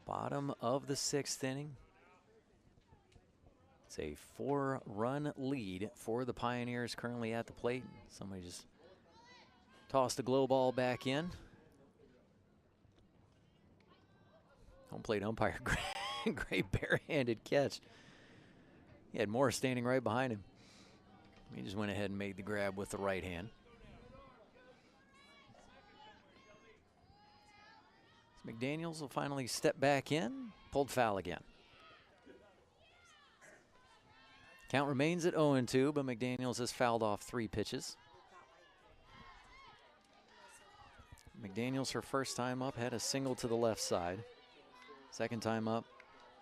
Bottom of the 6th inning. It's a 4-run lead for the Pioneers currently at the plate. Somebody just tossed the glow ball back in. Home plate umpire great barehanded catch. He had Moore standing right behind him. He just went ahead and made the grab with the right hand. So McDaniels will finally step back in. Pulled foul again. Count remains at 0-2, but McDaniels has fouled off 3 pitches. McDaniels, her first time up, had a single to the left side. Second time up,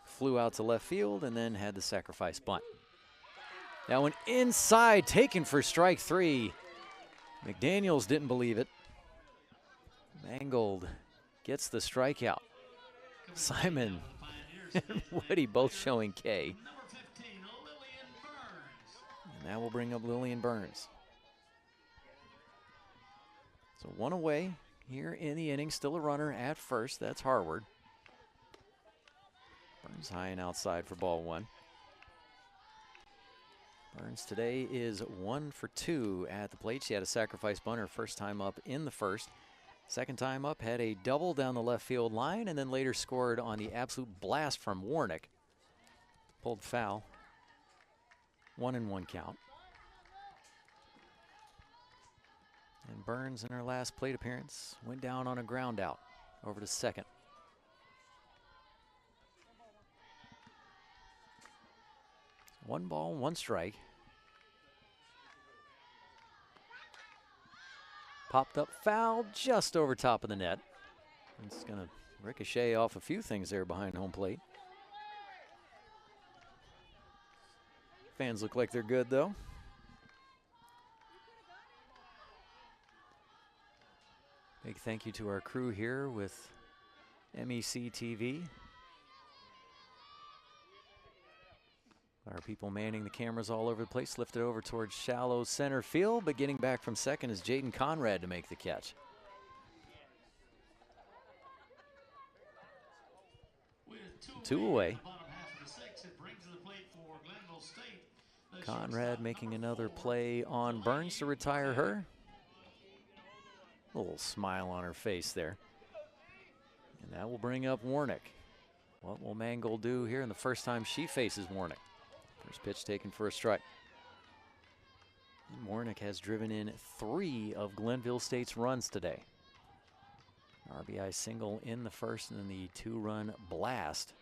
flew out to left field and then had the sacrifice bunt. That one inside, taken for strike 3. McDaniels didn't believe it. Mangold gets the strikeout. Simon and Woody both showing K. And that will bring up Lillian Burns. So one away here in the inning, still a runner at first. That's Harward. Burns high and outside for ball 1. Burns today is 1 for 2 at the plate. She had a sacrifice bunt her first time up in the first. Second time up, had a double down the left field line and then later scored on the absolute blast from Warnick. Pulled foul. 1-1 count. And Burns in her last plate appearance went down on a ground out over to second. One ball, one strike. Popped up foul just over top of the net. It's going to ricochet off a few things there behind home plate. Fans look like they're good, though. Big thank you to our crew here with MEC TV. Our people manning the cameras all over the place, lifted over towards shallow center field, but getting back from second is Jaden Conrad to make the catch. Two away. Conrad making another play on Burns to retire her. A little smile on her face there. And that will bring up Warnick. What will Mangold do here in the first time she faces Warnick? First pitch taken for a strike. Warnick has driven in 3 of Glenville State's runs today. RBI single in the first and then the 2-run blast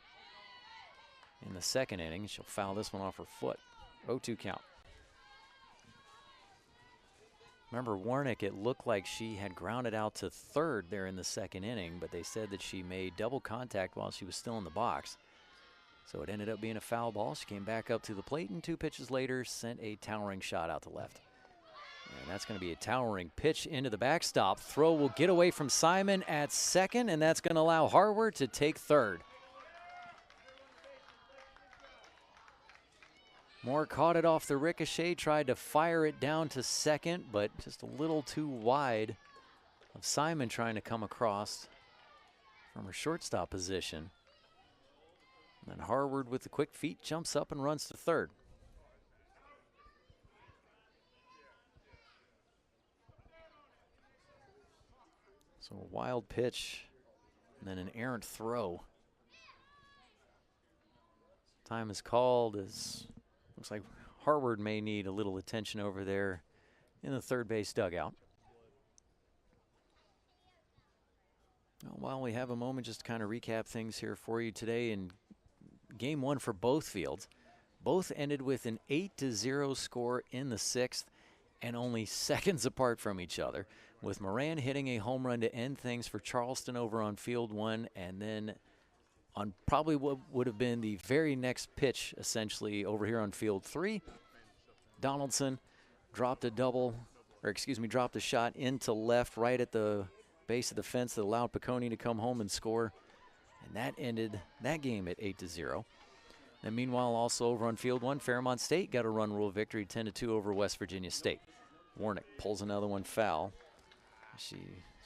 in the second inning. She'll foul this one off her foot. 0-2 count. Remember, Warnick, it looked like she had grounded out to third there in the second inning, but they said that she made double contact while she was still in the box. So it ended up being a foul ball. She came back up to the plate and 2 pitches later sent a towering shot out to left. And that's going to be a towering pitch into the backstop. Throw will get away from Simon at second, and that's going to allow Harward to take third. Moore caught it off the ricochet, tried to fire it down to second, but just a little too wide of Simon trying to come across from her shortstop position. And then Harward with the quick feet jumps up and runs to third. So a wild pitch and then an errant throw. Time is called as looks like Harward may need a little attention over there in the third base dugout. Well, while we have a moment, just to kind of recap things here for you today in game 1 for both fields. Both ended with an 8-0 score in the 6th and only seconds apart from each other, with Moran hitting a home run to end things for Charleston over on field 1, and then on probably what would have been the very next pitch, essentially, over here on field 3, Donaldson dropped a shot into left right at the base of the fence that allowed Piccone to come home and score. And that ended that game at 8-0. And meanwhile, also over on field 1, Fairmont State got a run rule victory 10-2 over West Virginia State. Warnick pulls another one foul. She's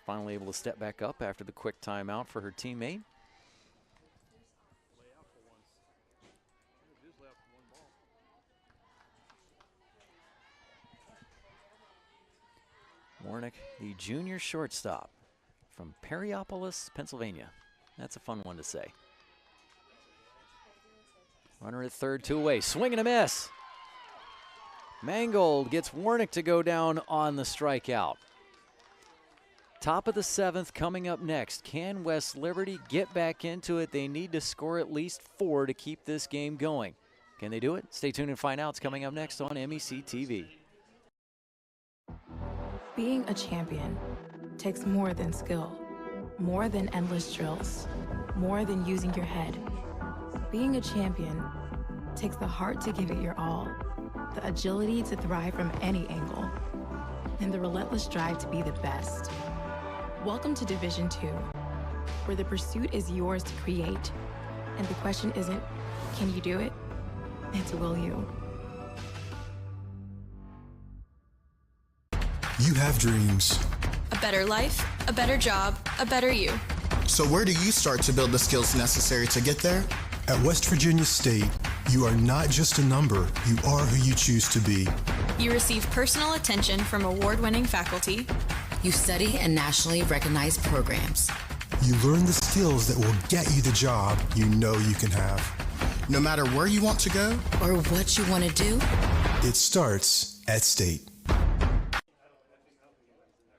finally able to step back up after the quick timeout for her teammate. Warnick, the junior shortstop from Perryopolis, Pennsylvania. That's a fun one to say. Runner at third, 2 away. Swing and a miss. Mangold gets Warnick to go down on the strikeout. Top of the 7th coming up next. Can West Liberty get back into it? They need to score at least 4 to keep this game going. Can they do it? Stay tuned and find out. It's coming up next on MEC TV. Being a champion takes more than skill, more than endless drills, more than using your head. Being a champion takes the heart to give it your all, the agility to thrive from any angle, and the relentless drive to be the best. Welcome to Division II, where the pursuit is yours to create, and the question isn't, can you do it? It's will you? You have dreams. A better life, a better job, a better you. So where do you start to build the skills necessary to get there? At West Virginia State, you are not just a number, you are who you choose to be. You receive personal attention from award-winning faculty. You study in nationally recognized programs. You learn the skills that will get you the job you know you can have. No matter where you want to go or what you want to do, it starts at State.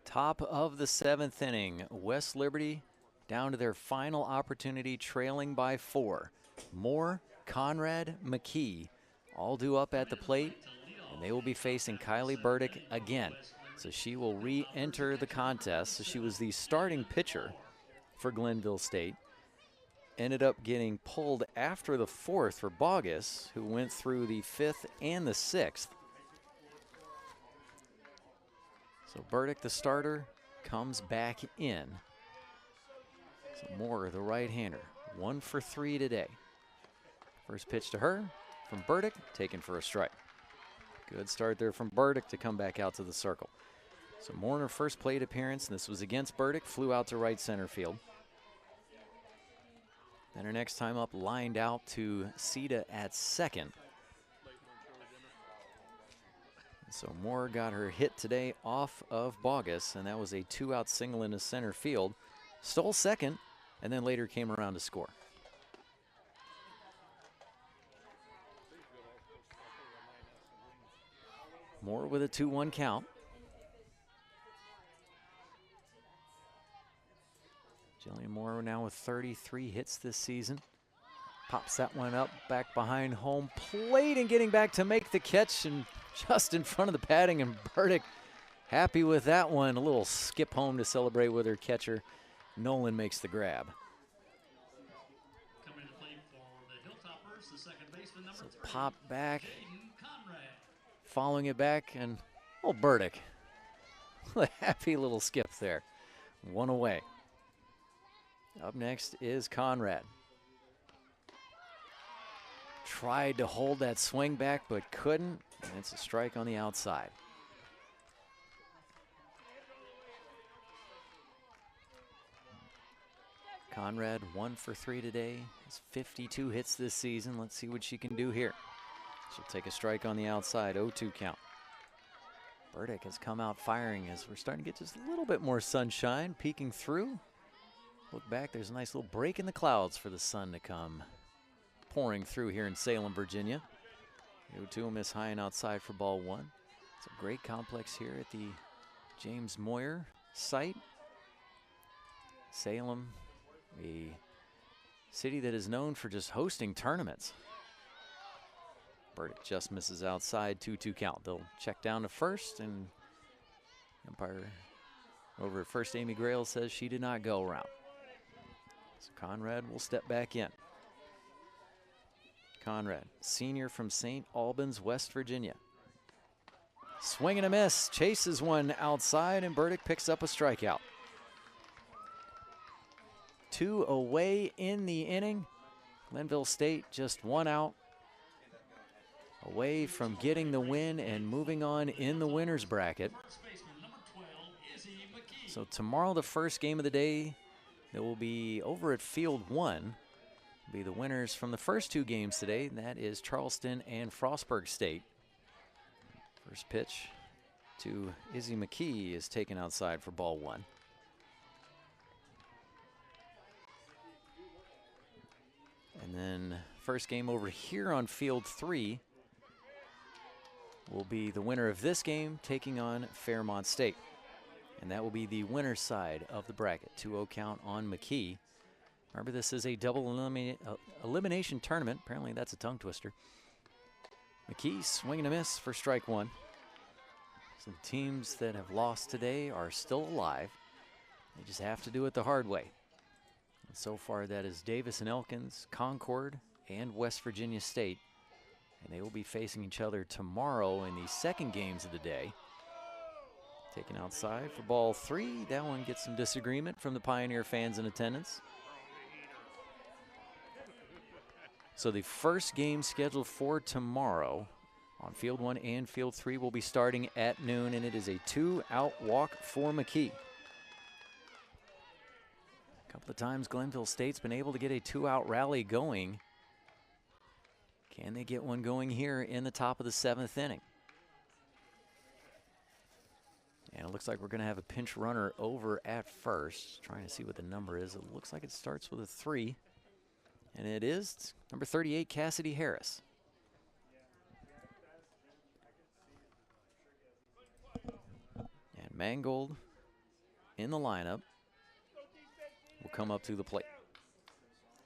Top of the 7th inning, West Liberty down to their final opportunity, trailing by 4. Moore, Conrad, McKee all due up at the plate, and they will be facing Kylie Burdick again. So she will re-enter the contest. So she was the starting pitcher for Glenville State. Ended up getting pulled after the 4th for Bogus, who went through the 5th and the 6th. So Burdick, the starter, comes back in. So Moore, the right-hander, 1 for 3 today. First pitch to her from Burdick, taken for a strike. Good start there from Burdick to come back out to the circle. So Moore in her first plate appearance, and this was against Burdick, flew out to right center field. Then her next time up, lined out to Sita at second. So Moore got her hit today off of Bogus, and that was a 2-out single into center field. Stole second, and then later came around to score. Moore with a 2-1 count. Jillian Moore now with 33 hits this season. Pops that one up back behind home plate and getting back to make the catch and just in front of the padding, and Burdick happy with that one. A little skip home to celebrate with her catcher. Nolan makes the grab. Coming to play for the Hilltoppers, the second baseman, number 3. Pop back. Following it back, and Burdick. A happy little skip there. 1 away. Up next is Conrad. Tried to hold that swing back, but couldn't. And it's a strike on the outside. Conrad 1 for 3 today. Has 52 hits this season. Let's see what she can do here. She'll take a strike on the outside. 0-2 count. Burdick has come out firing as we're starting to get just a little bit more sunshine peeking through. Look back, there's a nice little break in the clouds for the sun to come pouring through here in Salem, Virginia. 0-2 miss high and outside for ball 1. It's a great complex here at the James Moyer site. Salem, a city that is known for just hosting tournaments. Burdick just misses outside, 2-2 count. They'll check down to first, and umpire over at first, Amy Grail, says she did not go around. So Conrad will step back in. Conrad, senior from St. Albans, West Virginia. Swing and a miss, chases one outside, and Burdick picks up a strikeout. 2 away in the inning. Glenville State just 1 out. Away from getting the win and moving on in the winner's bracket. So tomorrow, the first game of the day, that will be over at Field 1. Be the winners from the first 2 games today, and that is Charleston and Frostburg State. First pitch to Izzy McKee is taken outside for ball 1. And then first game over here on Field 3 will be the winner of this game taking on Fairmont State. And that will be the winner's side of the bracket. 2-0 count on McKee. Remember, this is a double elimination tournament. Apparently that's a tongue twister. McKee swinging a miss for strike 1. So the teams that have lost today are still alive. They just have to do it the hard way. And so far, that is Davis and Elkins, Concord, and West Virginia State. And they will be facing each other tomorrow in the second games of the day. Taken outside for ball 3. That one gets some disagreement from the Pioneer fans in attendance. So the first game scheduled for tomorrow on Field 1 and Field 3 will be starting at noon, and it is a 2-out walk for McKee. A couple of times Glenville State's been able to get a 2-out rally going. Can they get one going here in the top of the 7th inning? And it looks like we're going to have a pinch runner over at first. Trying to see what the number is. It looks like it starts with a 3. And it is number 38, Cassidy Harris. And Mangold in the lineup will come up to the plate.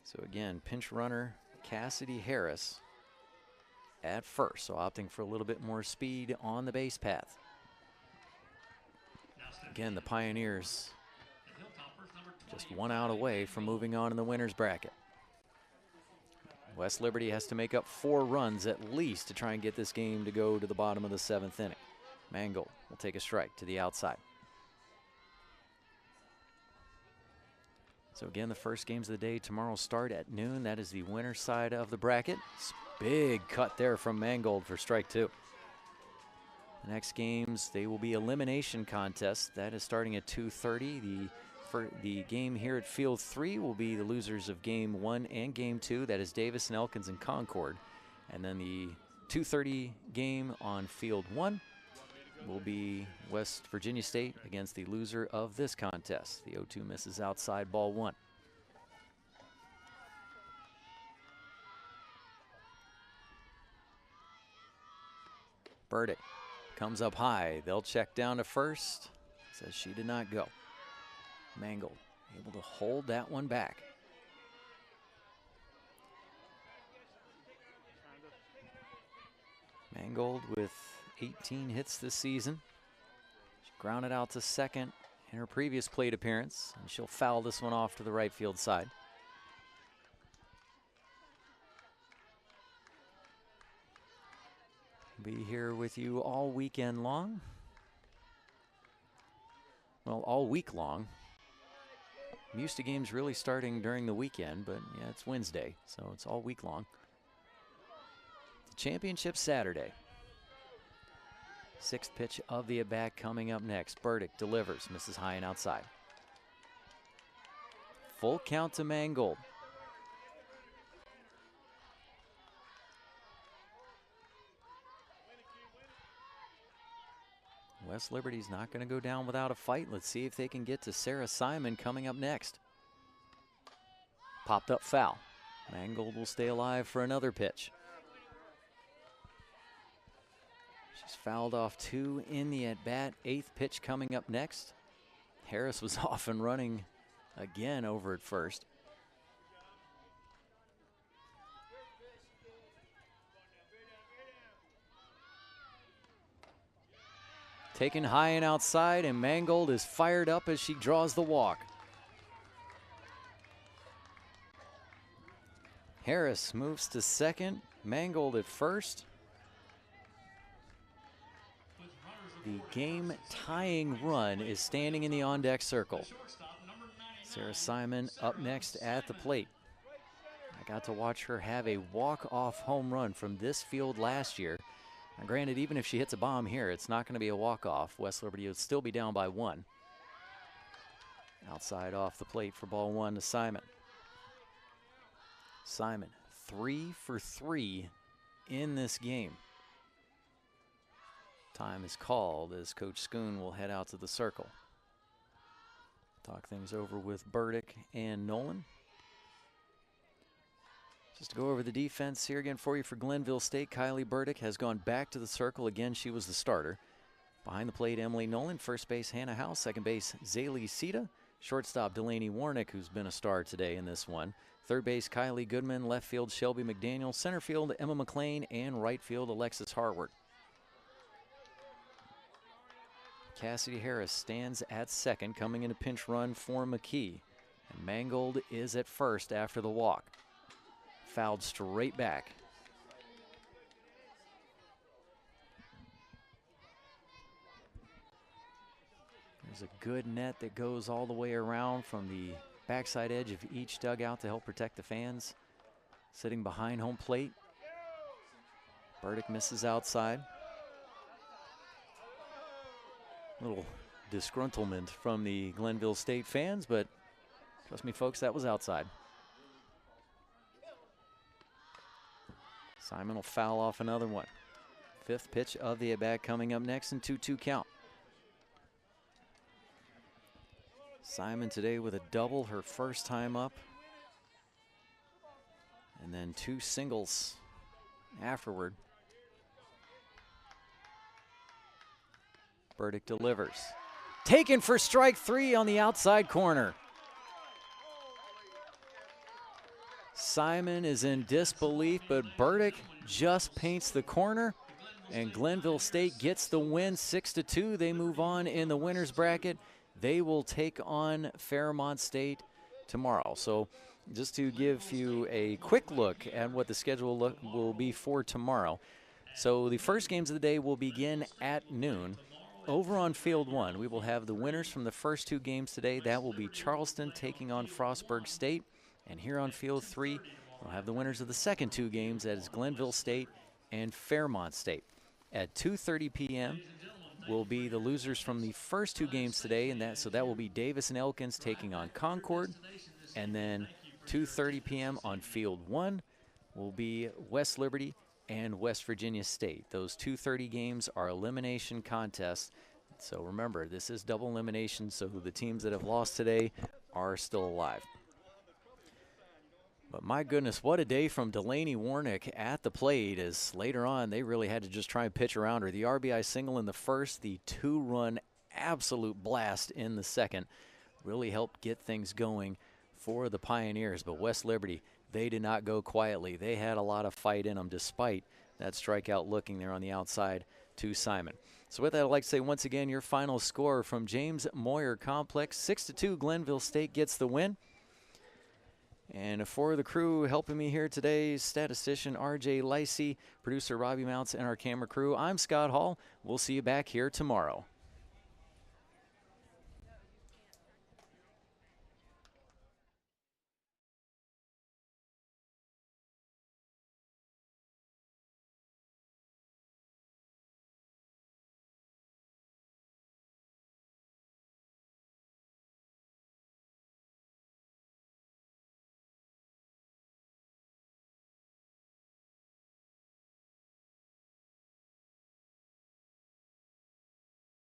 So again, pinch runner Cassidy Harris at first. So opting for a little bit more speed on the base path. Again, the Pioneers just 1 out away from moving on in the winner's bracket. West Liberty has to make up 4 runs at least to try and get this game to go to the bottom of the 7th inning. Mangold will take a strike to the outside. So again, the first games of the day tomorrow start at noon. That is the winner's side of the bracket. Big cut there from Mangold for strike 2. The next games, they will be elimination contests. That is starting at 2:30. The game here at Field 3 will be the losers of Game 1 and Game 2. That is Davis and Elkins and Concord. And then the 2:30 game on Field 1 will be West Virginia State against the loser of this contest. The 0-2 misses outside, ball 1. Burdick comes up high. They'll check down to first. Says she did not go. Mangold able to hold that one back. Mangold with 18 hits this season. She grounded out to second in her previous plate appearance, and she'll foul this one off to the right field side. Be here with you all weekend long. Well, all week long. I'm used to games really starting during the weekend, but yeah, it's Wednesday, so it's all week long. The championship Saturday. 6th pitch of the at-bat coming up next. Burdick delivers, misses high and outside. Full count to Mangold. West Liberty's not going to go down without a fight. Let's see if they can get to Sarah Simon coming up next. Popped up foul. Mangold will stay alive for another pitch. She's fouled off 2 in the at-bat. 8th pitch coming up next. Harris was off and running again over at first. Taken high and outside, and Mangold is fired up as she draws the walk. Harris moves to second. Mangold at first. The game-tying run is standing in the on-deck circle. Sarah Simon up next at the plate. I got to watch her have a walk-off home run from this field last year. Now, granted, even if she hits a bomb here, it's not going to be a walk-off. West Liberty would still be down by 1. Outside off the plate for ball 1 to Simon. Simon, 3 for 3 in this game. Time is called as Coach Schoon will head out to the circle. Talk things over with Burdick and Nolan. Just to go over the defense here again for you for Glenville State, Kylie Burdick has gone back to the circle. Again, she was the starter. Behind the plate, Emily Nolan. First base, Hannah House. Second base, Zaylee Sita. Shortstop, Delaney Warnick, who's been a star today in this one. Third base, Kylie Goodman. Left field, Shelby McDaniel. Center field, Emma McLean. And right field, Alexis Harward. Cassidy Harris stands at second, coming in a pinch run for McKee. And Mangold is at first after the walk. Fouled straight back. There's a good net that goes all the way around from the backside edge of each dugout to help protect the fans. Sitting behind home plate. Burdick misses outside. Little disgruntlement from the Glenville State fans, but trust me, folks, that was outside. Simon will foul off another one. Fifth pitch of the at-bat coming up next in 2-2 count. Simon today with a double, her first time up. And then 2 singles afterward. Burdick delivers. Taken for strike 3 on the outside corner. Simon is in disbelief, but Burdick just paints the corner, and Glenville State gets the win 6-2. They move on in the winner's bracket. They will take on Fairmont State tomorrow. So just to give you a quick look at what the schedule will be for tomorrow. So the first games of the day will begin at noon. Over on Field 1, we will have the winners from the first 2 games today. That will be Charleston taking on Frostburg State. And here on Field 3, we'll have the winners of the second 2 games. That is Glenville State and Fairmont State. At 2:30 p.m. will be the losers from the first 2 games today, and that will be Davis and Elkins taking on Concord. And then 2:30 p.m. on Field 1 will be West Liberty and West Virginia State. Those 2:30 games are elimination contests. So remember, this is double elimination, so the teams that have lost today are still alive. But my goodness, what a day from Delaney Warnick at the plate, as later on they really had to just try and pitch around her. The RBI single in the first, the 2-run absolute blast in the second really helped get things going for the Pioneers. But West Liberty, they did not go quietly. They had a lot of fight in them despite that strikeout looking there on the outside to Simon. So with that, I'd like to say once again your final score from James Moyer Complex. 6-2, Glenville State gets the win. And for the crew helping me here today, statistician R.J. Lacey, producer Robbie Mounts, and our camera crew, I'm Scott Hall. We'll see you back here tomorrow.